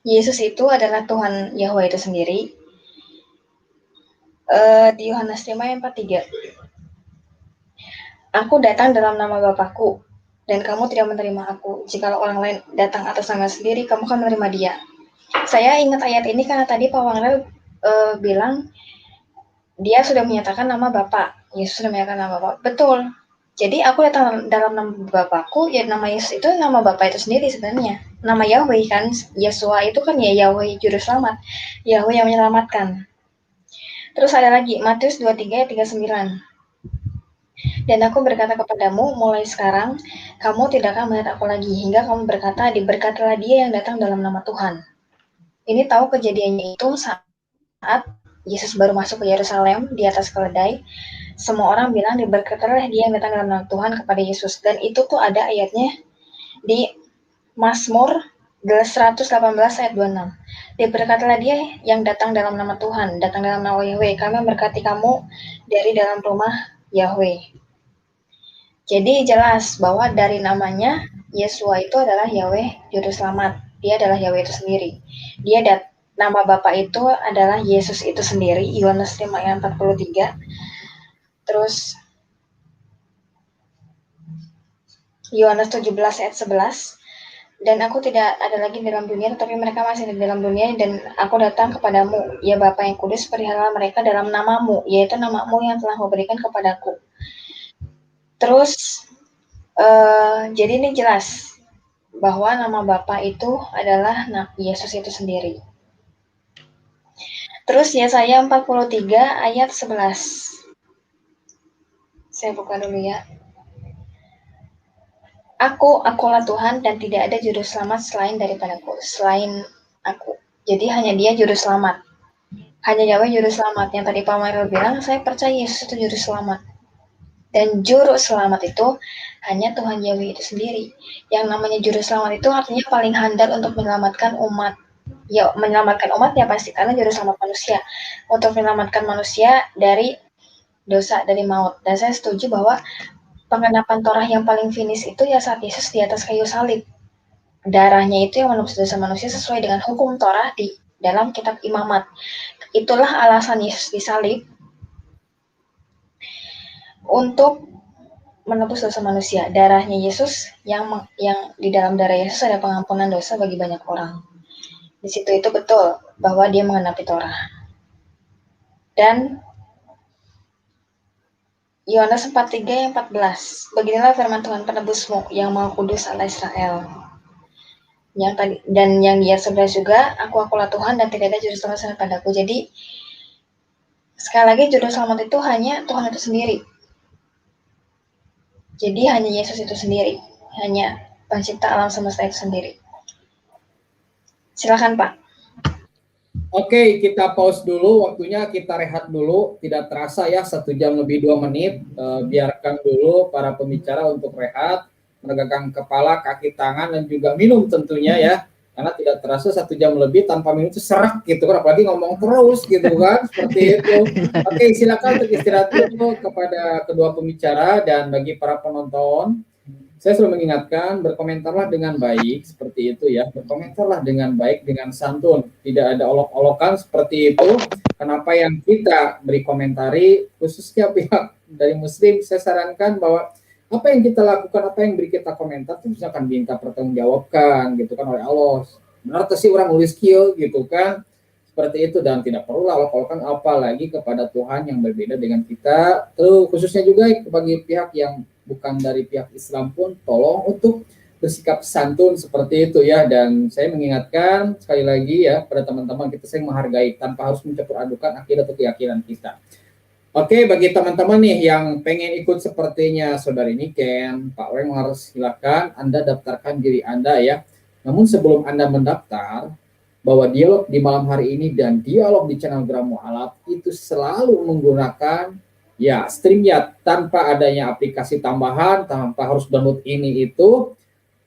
Yesus itu adalah Tuhan Yahweh itu sendiri. Di Yohanes 5 ayat 43. Aku datang dalam nama Bapakku, dan kamu tidak menerima aku. Jikalau orang lain datang atas nama sendiri, kamu akan menerima dia. Saya ingat ayat ini karena tadi Pak Wangel bilang dia sudah menyatakan nama Bapak. Yesus sudah menyatakan nama Bapak. Betul. Jadi aku datang dalam nama Bapakku, ya nama Yesus itu nama Bapak itu sendiri sebenarnya. Nama Yahweh kan, Yesua itu kan ya Yahweh Juru Selamat. Yahweh yang menyelamatkan. Terus ada lagi, Matius 23 ayat 39. Dan aku berkata kepadamu, mulai sekarang, kamu tidak akan melihat aku lagi, hingga kamu berkata, diberkatilah dia yang datang dalam nama Tuhan. Ini tahu kejadiannya itu saat Yesus baru masuk ke Yerusalem di atas keledai. Semua orang bilang diberkatilah dia yang datang dalam nama Tuhan kepada Yesus. Dan itu tuh ada ayatnya di Mazmur 118 ayat 26. Diberkatilah dia yang datang dalam nama Tuhan, datang dalam nama Yahweh. Kami memberkati kamu dari dalam rumah Yahweh. Jadi jelas bahwa dari namanya Yesua itu adalah Yahweh Juru Selamat. Dia adalah Yahweh itu sendiri. Nama Bapa itu adalah Yesus itu sendiri. Yohanes 5 ayat 43. Terus Yohanes 17 ayat 11. dan aku tidak ada lagi di dalam dunia, tetapi mereka masih di dalam dunia, dan aku datang kepadamu, ya Bapa yang kudus, pelihara mereka dalam namamu, yaitu namamu yang telah memberikan kepadaku. Terus, jadi ini jelas bahwa nama Bapa itu adalah Yesus itu sendiri. Terus Yesaya 43 ayat 11. Saya buka dulu ya. Akulah Tuhan dan tidak ada juru selamat selain aku. Jadi hanya dia juru selamat. Hanya Yahweh juru selamat. Yang tadi Pak Mario bilang, saya percaya Yesus itu juru selamat. Dan juru selamat itu hanya Tuhan Yahweh itu sendiri. Yang namanya juru selamat itu artinya paling handal untuk menyelamatkan umat. Ya, menyelamatkan umat ya pasti, karena juru selamat manusia. Untuk menyelamatkan manusia dari dosa, dari maut. Dan saya setuju bahwa pengenapan Torah yang paling finish itu ya saat Yesus di atas kayu salib. Darahnya itu yang menebus dosa manusia sesuai dengan hukum Torah di dalam kitab Imamat. Itulah alasan Yesus disalib, untuk menebus dosa manusia. Darahnya Yesus yang di dalam darah Yesus ada pengampunan dosa bagi banyak orang. Di situ itu betul bahwa dia mengenapi Torah. Dan Yohanes 4:3 yang 14. Beginilah firman Tuhan penebusmu yang Maha Kudus Allah Israel. Yang tadi dan yang di ayat 11 juga, akulah Tuhan dan tidak ada juru selamat selain padaku. Jadi sekali lagi juru selamat itu hanya Tuhan itu sendiri. Jadi hanya Yesus itu sendiri, hanya pencipta alam semesta itu sendiri. Silakan Pak. Oke, kita pause dulu, waktunya kita rehat dulu. Tidak terasa ya, 1 jam lebih 2 menit. Biarkan dulu para pembicara untuk rehat, menegakkan kepala, kaki, tangan, dan juga minum tentunya ya. Karena tidak terasa 1 jam lebih tanpa minum itu serak gitu kan, apalagi ngomong terus gitu kan, seperti itu. Oke, silakan untuk istirahat dulu kepada kedua pembicara, dan bagi para penonton, saya selalu mengingatkan, berkomentarlah dengan baik, seperti itu ya. Berkomentarlah dengan baik, dengan santun. Tidak ada olok-olokan seperti itu. Kenapa yang kita beri komentari, khususnya pihak dari Muslim, saya sarankan bahwa apa yang kita lakukan, apa yang beri kita komentar, itu bisa akan minta pertanggungjawabkan, gitu kan, oleh Allah. Benar sih orang nulis kieu, gitu kan. Seperti itu, dan tidak perlu olok-olokan apalagi kepada Tuhan yang berbeda dengan kita. Terus khususnya juga bagi pihak yang bukan dari pihak Islam pun, tolong untuk bersikap santun seperti itu ya. Dan saya mengingatkan sekali lagi ya pada teman-teman, kita sering menghargai tanpa harus mencampur adukan akidah atau keyakinan kita. Oke, bagi teman-teman nih yang pengen ikut sepertinya Saudari Niken, Pak Weng, harus silakan Anda daftarkan diri Anda ya. Namun sebelum Anda mendaftar, bahwa dialog di malam hari ini dan dialog di channel Gram Mu'alaf itu selalu menggunakan ya StreamYard, tanpa adanya aplikasi tambahan, tanpa harus download ini itu.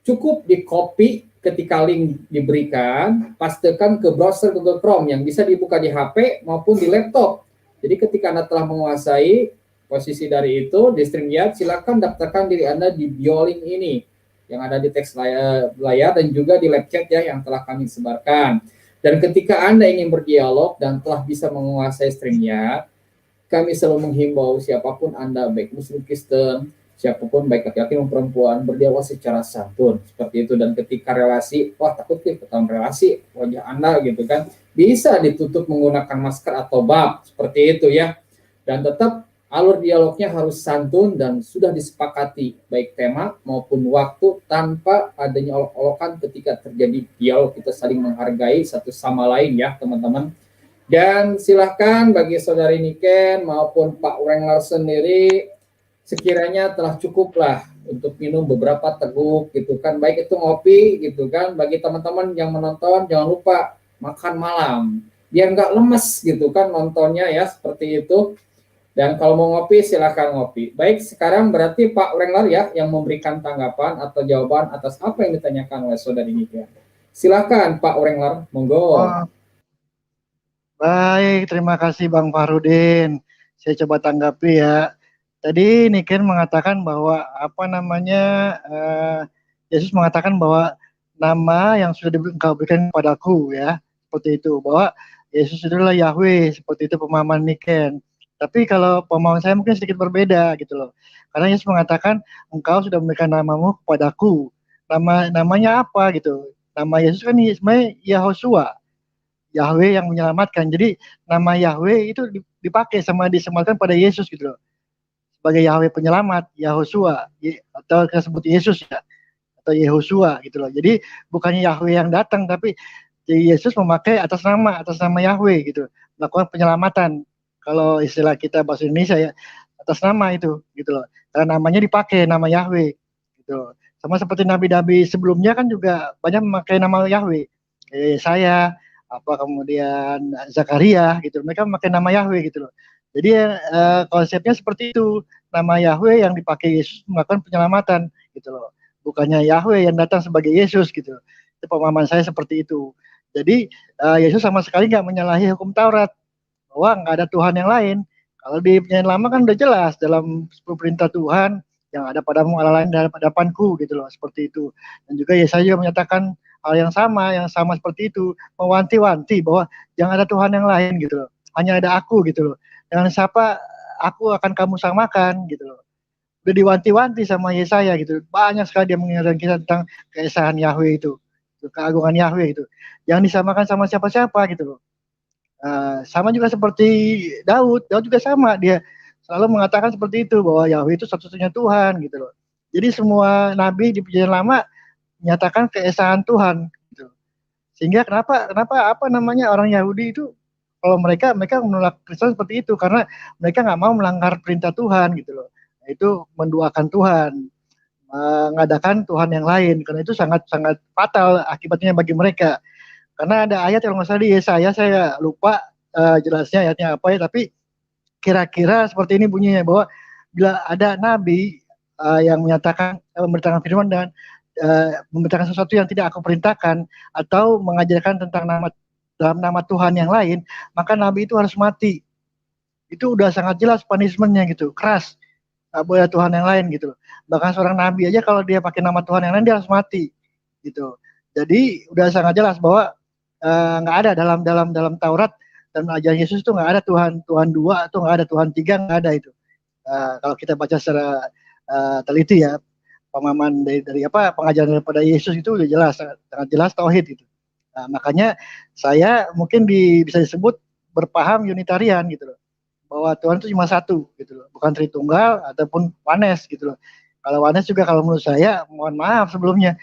Cukup di copy ketika link diberikan, pastekan ke browser Google Chrome yang bisa dibuka di HP maupun di laptop. Jadi ketika Anda telah menguasai posisi dari itu di StreamYard, silakan daftarkan diri Anda di bio link ini yang ada di teks layar dan juga di live chat ya yang telah kami sebarkan. Dan ketika Anda ingin berdialog dan telah bisa menguasai StreamYard, kami selalu menghimbau siapapun Anda, baik Muslim, Kristen, siapapun, baik laki-laki maupun perempuan, berdialog secara santun seperti itu. Dan ketika relasi, wah takut nih dalam relasi wajah Anda gitu kan, bisa ditutup menggunakan masker atau bab seperti itu ya. Dan tetap alur dialognya harus santun dan sudah disepakati baik tema maupun waktu, tanpa adanya olok-olokan ketika terjadi dialog. Kita saling menghargai satu sama lain ya teman-teman. Dan silahkan bagi Saudari Niken maupun Pak Wengler sendiri, sekiranya telah cukuplah untuk minum beberapa teguk gitu kan, baik itu ngopi gitu kan. Bagi teman-teman yang menonton, jangan lupa makan malam biar nggak lemes gitu kan nontonnya ya, seperti itu. Dan kalau mau ngopi, silakan ngopi. Baik, sekarang berarti Pak Wrangler ya yang memberikan tanggapan atau jawaban atas apa yang ditanyakan oleh Saudari Niken. Silakan Pak Wrangler, monggo. Baik, terima kasih Bang Farudin. Saya coba tanggapi ya. Tadi Niken mengatakan bahwa Yesus mengatakan bahwa nama yang sudah engkau berikan kepadaku ya, seperti itu. Bahwa Yesus adalah Yahweh, seperti itu pemahaman Niken. Tapi kalau pemahaman saya mungkin sedikit berbeda gitu loh. Karena Yesus mengatakan engkau sudah memberikan namamu kepadaku. namanya apa gitu. Nama Yesus kan sebenarnya Yahoshua, Yahweh yang menyelamatkan. Jadi nama Yahweh itu dipakai sama disematkan pada Yesus gitu loh. Sebagai Yahweh penyelamat, Yahoshua, atau kita sebut Yesus ya, atau Yehoshua gitu loh. Jadi bukannya Yahweh yang datang, tapi Yesus memakai atas nama Yahweh gitu, melakukan penyelamatan. Kalau istilah kita bahasa Indonesia ya, atas nama itu gitu loh. Karena namanya dipakai nama Yahweh gitu. Sama seperti nabi-nabi sebelumnya kan juga banyak memakai nama Yahweh. Kayak saya apa kemudian Zakaria gitu. Mereka memakai nama Yahweh gitu loh. Jadi konsepnya seperti itu. Nama Yahweh yang dipakai Yesus melakukan penyelamatan gitu loh. Bukannya Yahweh yang datang sebagai Yesus gitu. Itu pemahaman saya seperti itu. Jadi Yesus sama sekali nggak menyalahi hukum Taurat bahwa nggak ada Tuhan yang lain. Kalau di Perjanjian Lama kan udah jelas dalam 10 perintah Tuhan yang ada padamu Allah lain dalam hadapanku gitu loh, seperti itu. Dan juga Yesaya juga menyatakan hal yang sama seperti itu, mewanti-wanti bahwa jangan ada Tuhan yang lain gitu loh. Hanya ada aku gitu loh. Dengan siapa aku akan kamu samakan gitu loh. Udah diwanti-wanti sama Yesaya gitu. Banyak sekali dia mengingatkan kita tentang keesaan Yahweh itu, keagungan Yahweh itu. Jangan disamakan sama siapa-siapa gitu loh. Sama juga seperti Daud juga sama, dia selalu mengatakan seperti itu bahwa Yahweh itu satu-satunya Tuhan gitu loh. Jadi semua nabi di Perjanjian Lama menyatakan keesaan Tuhan gitu. Sehingga kenapa kenapa apa namanya orang Yahudi itu kalau mereka menolak Kristen seperti itu karena mereka nggak mau melanggar perintah Tuhan gitu loh. Itu menduakan Tuhan, mengadakan Tuhan yang lain, karena itu sangat sangat fatal akibatnya bagi mereka. Karena ada ayat yang nggak salah di Yesaya, saya lupa jelasnya ayatnya apa ya, tapi kira-kira seperti ini bunyinya bahwa bila ada nabi yang menyatakan memberitakan firman dan memberitakan sesuatu yang tidak aku perintahkan atau mengajarkan tentang dalam nama Tuhan yang lain, maka nabi itu harus mati. Itu udah sangat jelas punishmentnya gitu, keras. Nggak boleh Tuhan yang lain gitu loh. Bahkan seorang nabi aja kalau dia pakai nama Tuhan yang lain dia harus mati gitu. Jadi udah sangat jelas bahwa nggak ada dalam Taurat dan ajaran Yesus itu nggak ada Tuhan dua atau nggak ada Tuhan tiga, nggak ada itu. Kalau kita baca secara teliti ya, pemahaman dari apa pengajaran daripada Yesus itu udah jelas, sangat jelas tauhid itu. Makanya saya mungkin bisa disebut berpaham Unitarian gitu loh, bahwa Tuhan itu cuma satu gitu loh, bukan Tritunggal ataupun Wanes gitu loh. Kalau Wanes juga kalau menurut saya, mohon maaf sebelumnya,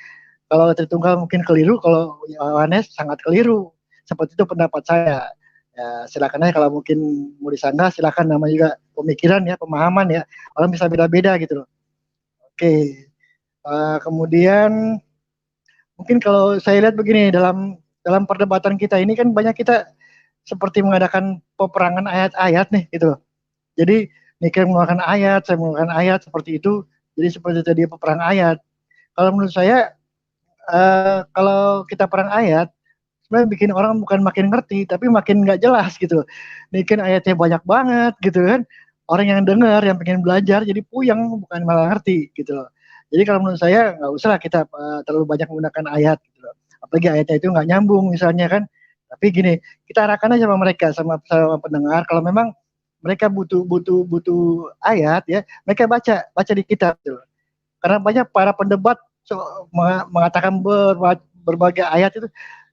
kalau Tritunggal mungkin keliru, kalau Yohanes sangat keliru. Seperti itu pendapat saya. Ya, silakan aja kalau mungkin mau disanggah, silakan, namanya juga pemikiran ya, pemahaman ya. Orang bisa beda-beda gitu loh. Oke. Kemudian mungkin kalau saya lihat begini, dalam perdebatan kita ini kan banyak kita seperti mengadakan peperangan ayat-ayat nih gitu loh. Jadi Niken mengeluarkan ayat, saya mengeluarkan ayat seperti itu. Jadi seperti tadi peperangan ayat. Kalau menurut saya kalau kita perang ayat sebenarnya bikin orang bukan makin ngerti tapi makin nggak jelas gitu. Bikin ayatnya banyak banget gitu kan. Orang yang dengar yang pengen belajar jadi puyeng bukan malah ngerti gitu loh. Jadi kalau menurut saya nggak usah kita terlalu banyak menggunakan ayat gitu loh. Apalagi ayatnya itu nggak nyambung misalnya kan. Tapi gini, kita arahkan aja sama mereka sama pendengar kalau memang mereka butuh ayat ya, mereka baca di kitab gitu loh. Karena banyak para pendebat mengatakan berbagai ayat itu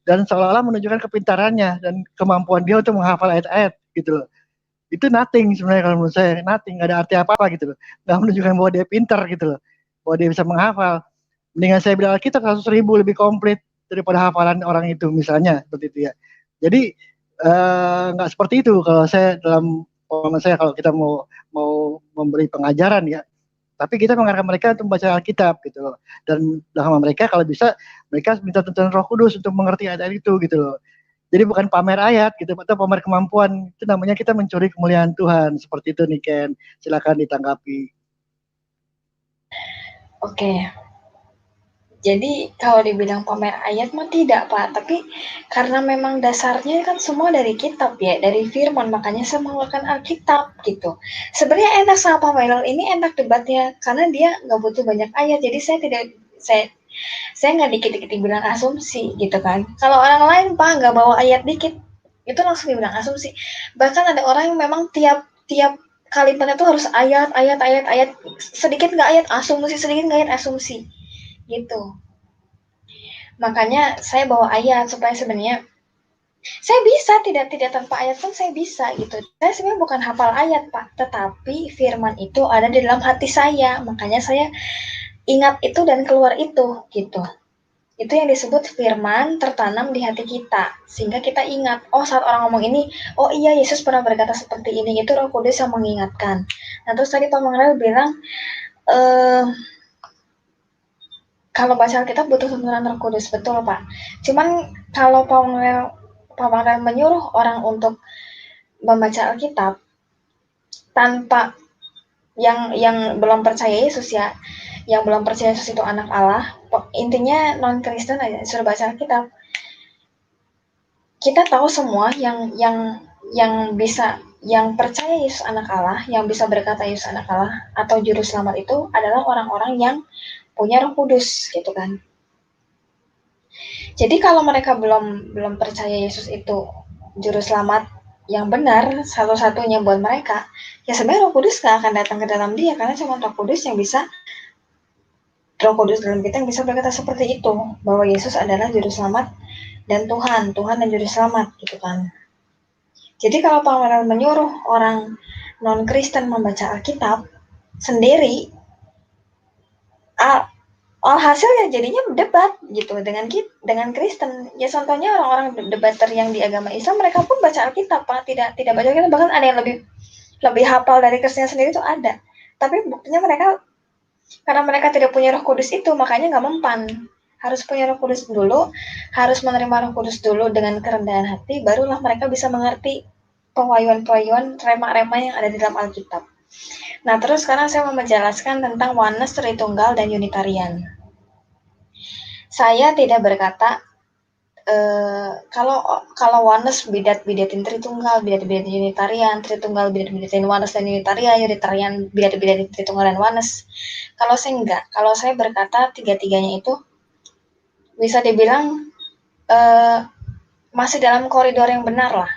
dan seolah-olah menunjukkan kepintarannya dan kemampuan dia untuk menghafal ayat-ayat gitu loh. Itu nothing sebenarnya kalau menurut saya, nothing, nggak ada arti apa-apa gitu loh. Nggak menunjukkan bahwa dia pintar gitu loh, bahwa dia bisa menghafal. Mendingan saya bilang Alkitab 100.000 lebih komplit daripada hafalan orang itu misalnya, seperti itu ya. Jadi nggak seperti itu kalau saya, dalam pengalaman saya, kalau kita mau memberi pengajaran ya, tapi kita mengarahkan mereka untuk membaca Alkitab gitu loh. Dan sama mereka kalau bisa mereka minta tuntunan Roh Kudus untuk mengerti ayat-ayat itu gitu loh. Jadi bukan pamer ayat gitu atau pamer kemampuan. Itu namanya kita mencuri kemuliaan Tuhan. Seperti itu nih Ken. Silakan ditanggapi. Oke. Jadi kalau dibilang pamer ayat mah tidak Pak, tapi karena memang dasarnya kan semua dari kitab ya, dari firman, makanya saya mengeluarkan Alkitab gitu. Sebenarnya enak sama Pak Mailal ini, enak debatnya karena dia nggak butuh banyak ayat, jadi saya nggak dikit-dikit dibilang asumsi gitu kan. Kalau orang lain Pak nggak bawa ayat dikit, itu langsung dibilang asumsi. Bahkan ada orang yang memang tiap kalimatnya tuh harus ayat, sedikit nggak ayat asumsi gitu. Makanya saya bawa ayat supaya sebenarnya saya bisa tidak tanpa ayat pun saya bisa gitu. Saya sebenarnya bukan hafal ayat Pak, tetapi firman itu ada di dalam hati saya. Makanya saya ingat itu dan keluar itu gitu. Itu yang disebut firman tertanam di hati kita, sehingga kita ingat, oh saat orang ngomong ini, oh iya Yesus pernah berkata seperti ini, itu Roh Kudus yang mengingatkan. Nah terus tadi Pak Mangrel bilang, kalau baca Alkitab butuh tuntunan Roh Kudus, betul Pak. Cuman kalau Pak Mangrel menyuruh orang untuk membaca Alkitab tanpa yang belum percaya Yesus ya, yang belum percaya Yesus itu anak Allah, intinya non Kristen aja suruh baca Alkitab. Kita tahu semua yang bisa yang percaya Yesus anak Allah, yang bisa berkata Yesus anak Allah atau juru selamat itu adalah orang-orang yang punya Roh Kudus gitu kan. Jadi kalau mereka belum percaya Yesus itu juru selamat yang benar satu-satunya buat mereka, ya sebenarnya Roh Kudus gak akan datang ke dalam dia karena cuma Roh Kudus dalam kita yang bisa berkata seperti itu, bahwa Yesus adalah juru selamat dan Tuhan dan juru selamat gitu kan. Jadi kalau Pak Manel menyuruh orang non-Kristen membaca Alkitab sendiri, hasilnya jadinya debat gitu dengan Kristen. Ya contohnya orang-orang debater yang di agama Islam, mereka pun baca Alkitab, Pak. Tidak baca Alkitab, bahkan ada yang lebih hafal dari Kristennya sendiri itu ada. Tapi buktinya karena mereka tidak punya Roh Kudus itu, makanya nggak mempan. Harus punya Roh Kudus dulu, harus menerima Roh Kudus dulu dengan kerendahan hati, barulah mereka bisa mengerti pewahyuan-pewahyuan rema-rema yang ada di dalam Alkitab. Nah, terus sekarang saya mau menjelaskan tentang oneness, Tritunggal, dan Unitarian. Saya tidak berkata kalau oneness bidat-bidatin Tritunggal, bidat-bidatin Unitarian, Tritunggal bidat-bidatin oneness dan Unitarian, Unitarian bidat-bidatin Tritunggal dan oneness. Kalau saya enggak, kalau saya berkata tiga-tiganya itu bisa dibilang masih dalam koridor yang benar lah.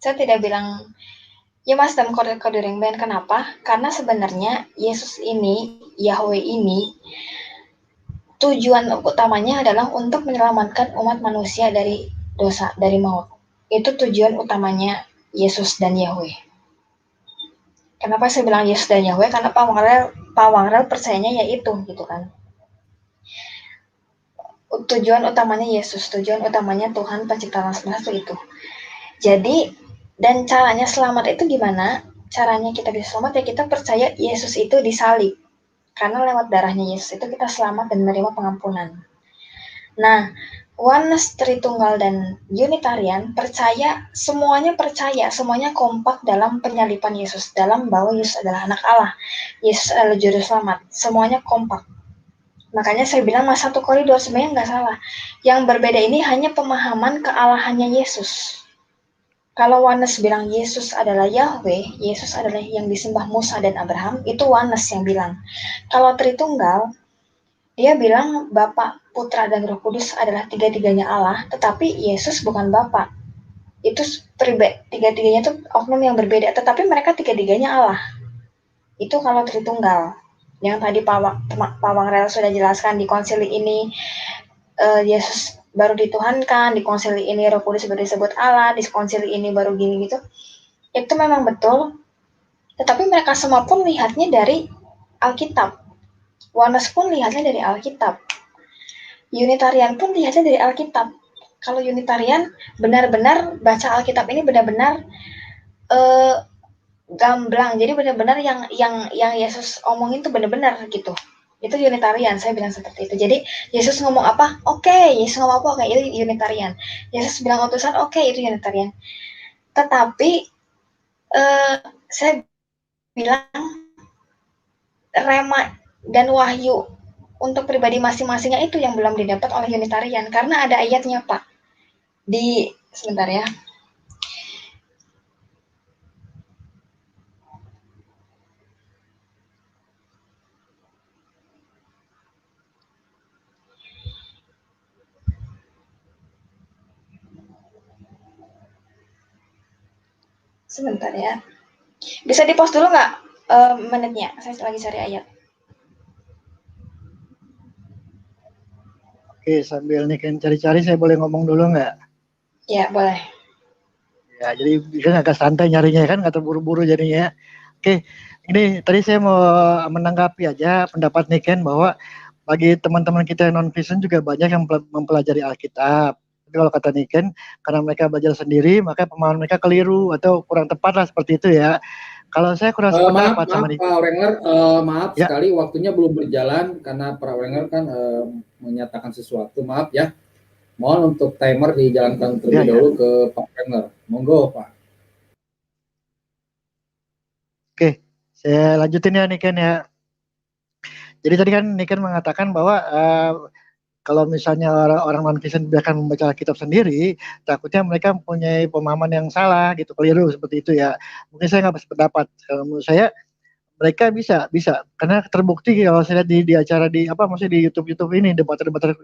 Saya tidak bilang ya mas dalam koridor yang benar. Kenapa? Karena sebenarnya Yesus ini, Yahweh ini, tujuan utamanya adalah untuk menyelamatkan umat manusia dari dosa, dari maut. Itu tujuan utamanya Yesus dan Yahweh. Kenapa saya bilang Yesus dan Yahweh? Karena Pak Wangrel percayanya ya itu gitu kan. Tujuan utamanya Yesus, tujuan utamanya Tuhan pencipta alam semesta itu. Jadi, dan caranya selamat itu gimana? Caranya kita bisa selamat ya kita percaya Yesus itu disalib. Karena lewat darahnya Yesus itu kita selamat dan menerima pengampunan. Nah, oneness, Tritunggal, dan Unitarian semuanya kompak dalam penyalipan Yesus, dalam bahwa Yesus adalah anak Allah, Yesus adalah juru selamat, semuanya kompak. Makanya saya bilang mas satu koridor, sebenarnya nggak salah. Yang berbeda ini hanya pemahaman kealahannya Yesus. Kalau oneness bilang Yesus adalah Yahweh, Yesus adalah yang disembah Musa dan Abraham, itu oneness yang bilang. Kalau Tritunggal, dia bilang Bapa, Putra, dan Roh Kudus adalah tiga-tiganya Allah, tetapi Yesus bukan Bapa. Itu tiga-tiganya itu oknum yang berbeda, tetapi mereka tiga-tiganya Allah. Itu kalau Tritunggal. Yang tadi Pak Wangrel sudah jelaskan di konsili ini, Yesus baru dituhankan, di konsili ini Roh Kudus baru disebut Allah, di konsili ini baru gini gitu. Itu memang betul, tetapi mereka semua pun lihatnya dari Alkitab. Oneness pun lihatnya dari Alkitab. Unitarian pun lihatnya dari Alkitab. Kalau Unitarian benar-benar baca Alkitab ini benar-benar gamblang. Jadi benar-benar yang Yesus omongin tuh benar-benar gitu. Itu Unitarian, saya bilang seperti itu. Jadi Yesus ngomong apa? Oke. Yesus ngomong apa? Oke, itu Unitarian. Yesus bilang utusan, oke, itu Unitarian. Tetapi saya bilang rema dan wahyu untuk pribadi masing-masingnya itu yang belum didapat oleh Unitarian. Karena ada ayatnya, Pak. Sebentar ya. Sebentar ya. Bisa di-pause dulu nggak menitnya? Saya lagi cari ayat. Oke, sambil Niken cari-cari, saya boleh ngomong dulu nggak? Ya, boleh. Ya, jadi kan agak santai nyarinya kan, nggak terburu-buru jadinya. Oke, ini tadi saya mau menanggapi aja pendapat Niken bahwa bagi teman-teman kita yang non-Kristen juga banyak yang mempelajari Alkitab. Tapi kalau kata Niken, karena mereka belajar sendiri, maka pemahaman mereka keliru atau kurang tepat lah seperti itu ya. Kalau saya kurang Maaf, sependapat maaf sama Niken. Pak Wenger, maaf Ya, sekali waktunya belum berjalan karena Pak Wenger kan menyatakan sesuatu. Maaf ya. Mohon untuk timer dijalankan ya, terlebih ya. dahulu ke Pak Wenger. Monggo Pak. Oke, saya lanjutin ya Niken ya. Jadi tadi kan Niken mengatakan bahwa kalau misalnya orang non-Kristen biarkan membaca Alkitab sendiri, takutnya mereka mempunyai pemahaman yang salah gitu, keliru seperti itu ya. Mungkin saya nggak berpendapat. Kalau menurut saya mereka bisa karena terbukti kalau saya lihat di acara di apa maksudnya di YouTube ini debater-debater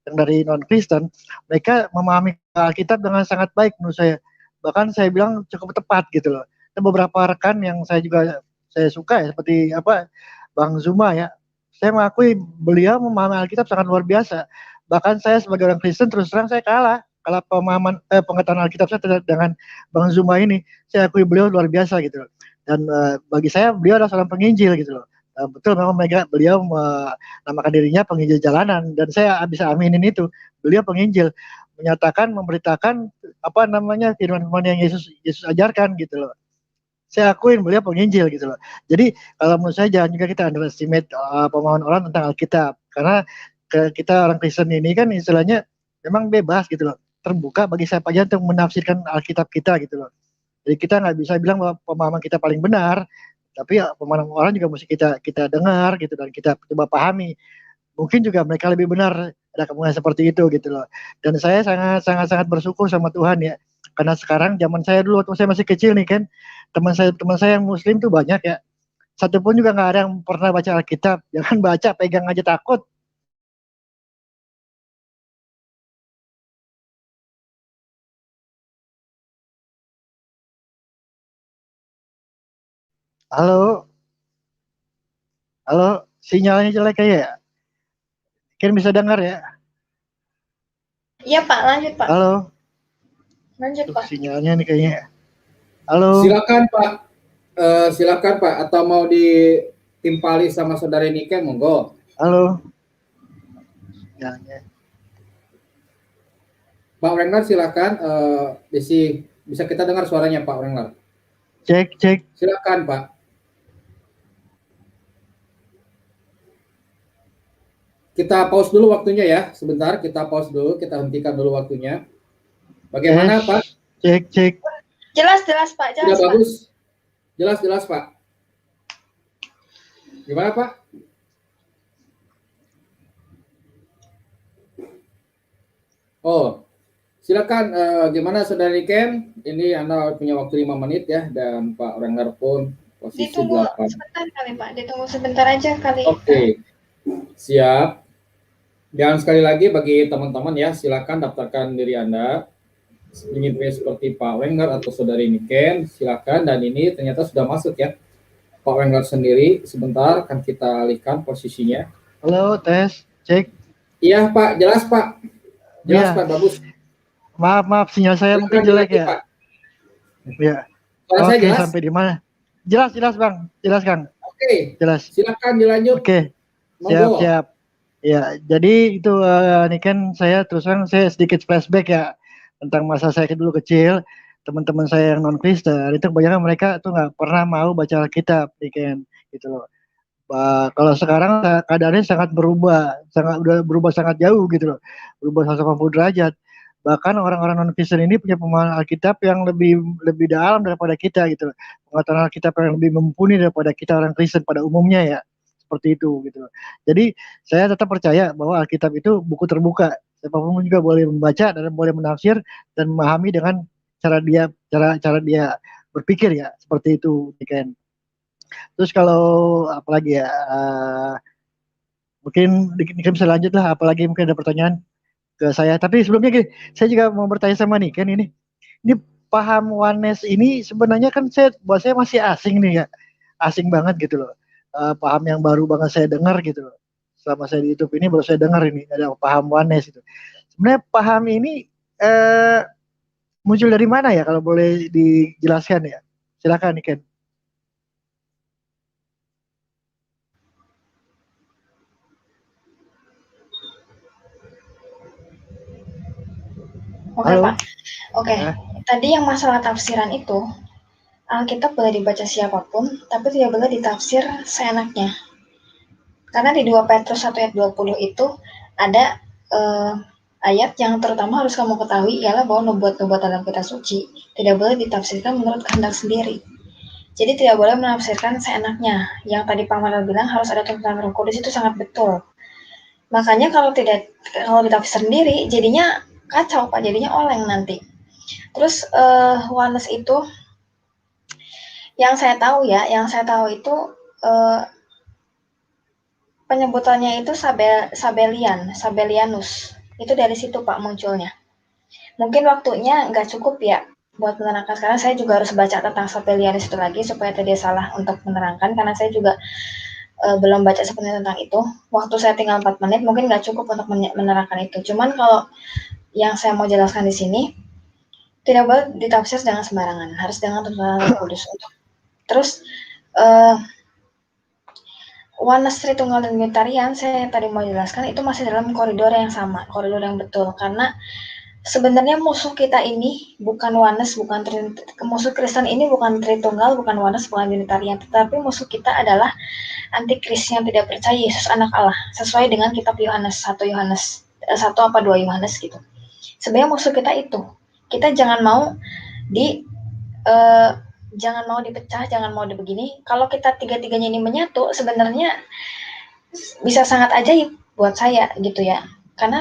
yang dari non-Kristen, mereka memahami Alkitab dengan sangat baik menurut saya. Bahkan saya bilang cukup tepat gitu loh. Ada beberapa rekan yang saya suka ya seperti apa Bang Zuma ya. Saya mengakui beliau memahami Alkitab sangat luar biasa. Bahkan saya sebagai orang Kristen terus terang saya kalah pemahaman pengetahuan Alkitab saya dengan Bang Zuma ini. Saya akui beliau luar biasa gitu loh. Dan bagi saya beliau adalah seorang penginjil gitu loh. Betul memang beliau menamakan dirinya penginjil jalanan dan saya bisa aminin itu. Beliau penginjil menyatakan memberitakan apa namanya firman-firman yang Yesus ajarkan gitu loh. Saya akuin beliau penginjil gitu loh. Jadi kalau menurut saya jangan juga kita underestimate pemahaman orang tentang Alkitab karena kita orang Kristen ini kan istilahnya memang bebas gitu loh, terbuka bagi siapa aja untuk menafsirkan Alkitab kita gitu loh. Jadi kita nggak bisa bilang bahwa pemahaman kita paling benar, tapi ya, pemahaman orang juga mesti kita kita dengar gitu dan kita coba pahami. Mungkin juga mereka lebih benar, ada kemungkinan seperti itu gitu loh. Dan saya sangat sangat sangat bersyukur sama Tuhan ya, karena sekarang zaman saya dulu waktu saya masih kecil nih kan, teman saya yang Muslim tuh banyak ya. Satu pun juga nggak ada yang pernah baca Alkitab. Jangan baca, pegang aja takut. Halo, halo, sinyalnya jelek kayak ya. Kan bisa dengar ya. Iya, Pak, lanjut, Pak. Halo, Lanjut, Pak. sinyalnya nih kayaknya. Halo, Silakan Pak. Silakan Pak atau mau ditimpali sama saudari Niken monggo. halo. Sinyalnya. Pak Wenger silakan bisa kita dengar suaranya Pak Wenger. Cek, cek. Silakan Pak. Kita pause dulu waktunya ya. Sebentar kita pause dulu, kita hentikan dulu waktunya. Bagaimana Pak? Cek, cek. Jelas, Pak. Sudah Jelas, Pak. bagus. Jelas Pak. Gimana Pak? Oh, silakan gimana Saudara Niken? Ini Anda punya waktu 5 menit ya dan Pak Wenger pun posisi Ditunggu 8. sebentar kali, Pak. Ditunggu sebentar aja kali. Oke. Siap. Dan sekali lagi bagi teman-teman ya, silakan daftarkan diri Anda. Ingin seperti Pak Wenger atau Saudari Niken, silakan. Dan ini ternyata sudah masuk ya. Pak Wenger sendiri, sebentar akan kita alihkan posisinya. Halo, tes, cek. Iya Pak, jelas Pak. Jelas Ya. Pak, bagus. Maaf, sinyal saya mungkin jelek ya. Pak. Ya. Suara saya jelas? Sampai di mana? Jelas Bang. Jelas Kang. Oke. Jelas. Silakan dilanjut. Oke. Monggo. Siap. Ya, jadi itu ini kan saya terus terang saya sedikit flashback ya tentang masa saya dulu kecil. Teman-teman saya yang non Kristen itu kebanyakan mereka tuh nggak pernah mau baca Alkitab, kan gitu loh. Kalau sekarang keadaannya sangat udah berubah sangat jauh gitu loh, berubah 180 derajat. Bahkan orang-orang non Kristen ini punya pemahaman Alkitab yang lebih lebih dalam daripada kita gitu loh. Pengetahuan Alkitab yang lebih mumpuni daripada kita orang Kristen pada umumnya ya, seperti itu gitu loh. Jadi saya tetap percaya bahwa Alkitab itu buku terbuka, siapapun juga boleh membaca dan boleh menafsir dan memahami dengan cara dia berpikir ya, seperti itu kan. Terus kalau apalagi ya, mungkin bisa lanjut lah, apalagi mungkin ada pertanyaan ke saya. Tapi sebelumnya gini, saya juga mau bertanya sama nih kan ini paham oneness ini sebenarnya kan buat saya masih asing nih ya, asing banget gitu loh. Paham yang baru banget saya dengar gitu loh. selama saya di YouTube ini baru saya dengar ini ada paham oneness itu. Sebenarnya paham ini muncul dari mana ya kalau boleh dijelaskan ya? Silakan nih Ken. Oke, Halo. Pak. Oke. Tadi yang masalah tafsiran itu, Alkitab boleh dibaca siapapun, tapi tidak boleh ditafsir seenaknya. Karena di 2 Petrus 1 ayat 20 itu ada ayat yang terutama harus kamu ketahui ialah bahwa nubuat-nubuat dalam kitab suci tidak boleh ditafsirkan menurut kehendak sendiri. Jadi tidak boleh menafsirkan seenaknya. Yang tadi Pak Manuel bilang harus ada tuntunan Roh Kudus itu sangat betul. Makanya kalau ditafsir sendiri jadinya kacau Pak, jadinya oleng nanti. Terus oneness itu yang saya tahu itu penyebutannya itu Sabellianus. Itu dari situ Pak munculnya. Mungkin waktunya nggak cukup ya buat menerangkan. Sekarang saya juga harus baca tentang Sabellianus itu lagi supaya tidak salah untuk menerangkan, karena saya juga belum baca sepenuhnya tentang itu. Waktu saya tinggal 4 menit, mungkin nggak cukup untuk menerangkan itu. Cuman kalau yang saya mau jelaskan di sini, tidak boleh ditafsir dengan sembarangan, harus dengan tuntunan Roh Kudus. Terus oneness Tritunggal dan Unitarian saya tadi mau jelaskan itu masih dalam koridor yang sama, koridor yang betul, karena sebenarnya musuh kita ini bukan oneness, musuh Kristen ini bukan Tritunggal, bukan oneness, bukan Unitarian, tetapi musuh kita adalah antikris yang tidak percaya Yesus anak Allah, sesuai dengan kitab Yohanes 1 apa 2 Yohanes gitu. Sebenarnya musuh kita itu. Kita jangan mau dipecah, jangan mau begini. Kalau kita tiga-tiganya ini menyatu, sebenarnya bisa sangat ajaib buat saya gitu ya. Karena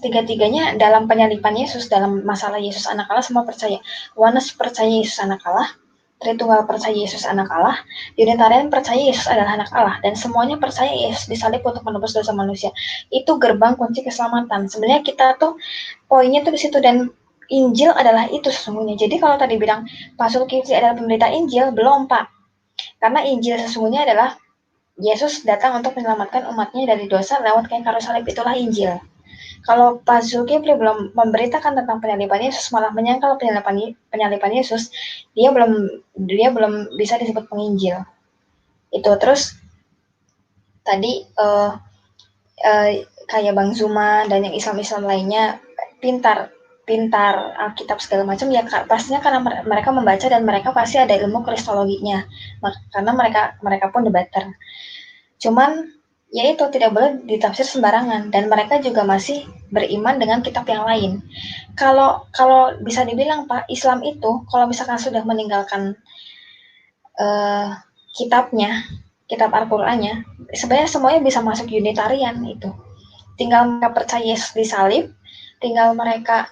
tiga-tiganya dalam penyalipan Yesus, dalam masalah Yesus anak Allah semua percaya. Oneness percaya Yesus anak Allah, Tritunggal percaya Yesus anak Allah, Unitarian percaya Yesus adalah anak Allah, dan semuanya percaya Yesus disalib untuk menebus dosa manusia. Itu gerbang kunci keselamatan. Sebenarnya kita tuh poinnya tuh di situ, dan Injil adalah itu sesungguhnya. Jadi kalau tadi bilang Pak Zulkifli adalah pemberita Injil, belum Pak. Karena Injil sesungguhnya adalah Yesus datang untuk menyelamatkan umatnya dari dosa lewat kain kayu salib, itulah Injil. Kalau Pak Zulkifli belum memberitakan tentang penyaliban Yesus, malah menyangkal penyaliban Yesus, dia belum bisa disebut penginjil. Itu terus tadi kayak Bang Zuma dan yang Islam-Islam lainnya pintar Alkitab segala macam ya, pastinya karena mereka membaca dan mereka pasti ada ilmu kristologinya, karena mereka pun debater. Cuman ya itu tidak boleh ditafsir sembarangan, dan mereka juga masih beriman dengan kitab yang lain. Kalau bisa dibilang Pak, Islam itu kalau misalkan sudah meninggalkan kitab Al-Qur'annya, sebenarnya semuanya bisa masuk Unitarian itu. Tinggal mereka percaya Yesus disalib, tinggal mereka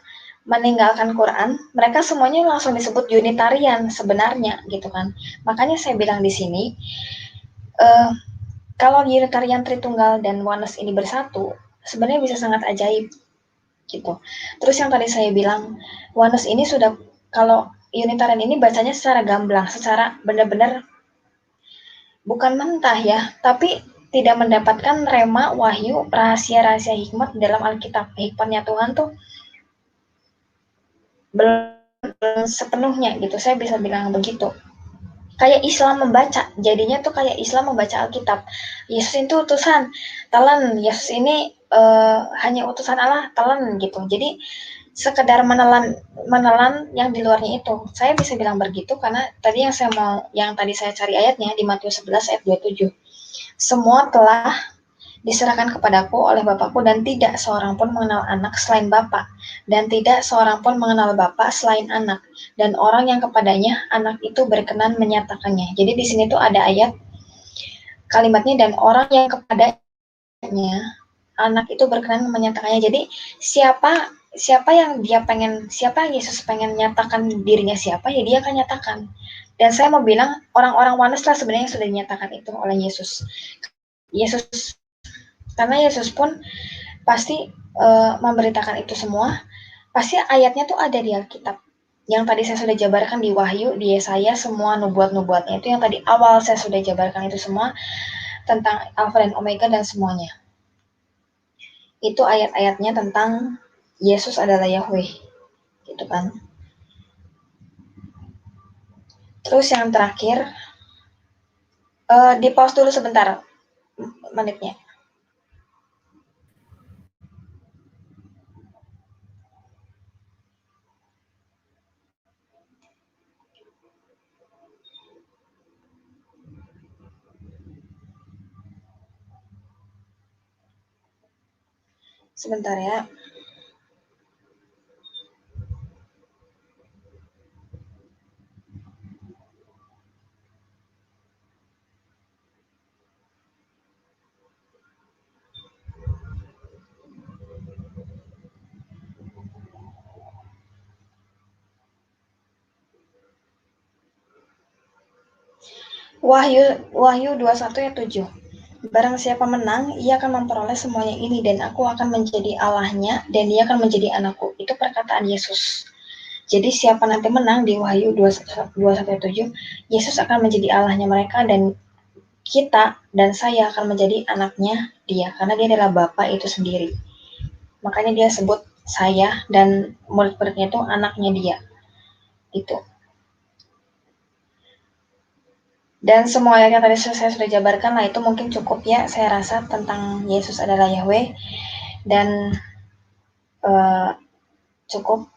meninggalkan Quran, mereka semuanya langsung disebut Unitarian sebenarnya gitu kan. Makanya saya bilang di sini, kalau Unitarian Tritunggal dan Oneness ini bersatu, sebenarnya bisa sangat ajaib gitu. Terus yang tadi saya bilang, Oneness ini sudah, kalau Unitarian ini bacanya secara gamblang, secara benar-benar bukan mentah ya, tapi tidak mendapatkan rema, wahyu, rahasia-rahasia hikmat dalam Alkitab. Hikmatnya Tuhan tuh belum sepenuhnya gitu, saya bisa bilang begitu. Kayak Islam membaca, jadinya tuh kayak Islam membaca Alkitab. Yesus itu utusan, telan. Yesus ini hanya utusan Allah, telan gitu. Jadi sekedar menelan yang di luarnya itu. Saya bisa bilang begitu karena tadi yang tadi saya cari ayatnya di Matius 11 ayat 27. Semua telah diserahkan kepadaku oleh Bapakku, dan tidak seorang pun mengenal anak selain Bapa, dan tidak seorang pun mengenal Bapa selain anak, dan orang yang kepadanya anak itu berkenan menyatakannya. Jadi di sini tuh ada ayat kalimatnya, dan orang yang kepadanya anak itu berkenan menyatakannya. Jadi siapa yang Yesus pengen nyatakan dirinya siapa, ya dia akan nyatakan. Dan saya mau bilang orang-orang Oneness lah sebenarnya yang sudah dinyatakan itu oleh Yesus. Karena Yesus pun pasti memberitakan itu semua, pasti ayatnya tuh ada di Alkitab. Yang tadi saya sudah jabarkan di Wahyu, di Yesaya, semua nubuat-nubuatnya itu yang tadi awal saya sudah jabarkan itu semua tentang Alfa dan Omega dan semuanya. itu ayat-ayatnya tentang Yesus adalah Yahweh, gitu kan. Terus yang terakhir, di pause dulu sebentar menitnya. Sebentar ya. Wahyu 21 ayat 7. Barang siapa menang, ia akan memperoleh semuanya ini, dan aku akan menjadi Allahnya, dan dia akan menjadi anakku. Itu perkataan Yesus. Jadi siapa nanti menang di Wahyu 21 ayat 7, Yesus akan menjadi Allahnya mereka, dan kita dan saya akan menjadi anaknya dia, karena dia adalah Bapa itu sendiri. Makanya dia sebut saya dan murid-muridnya itu anaknya dia. Itu. Dan semua ayat yang tadi saya sudah jabarkan, nah itu mungkin cukup ya, saya rasa tentang Yesus adalah Yahweh. Dan cukup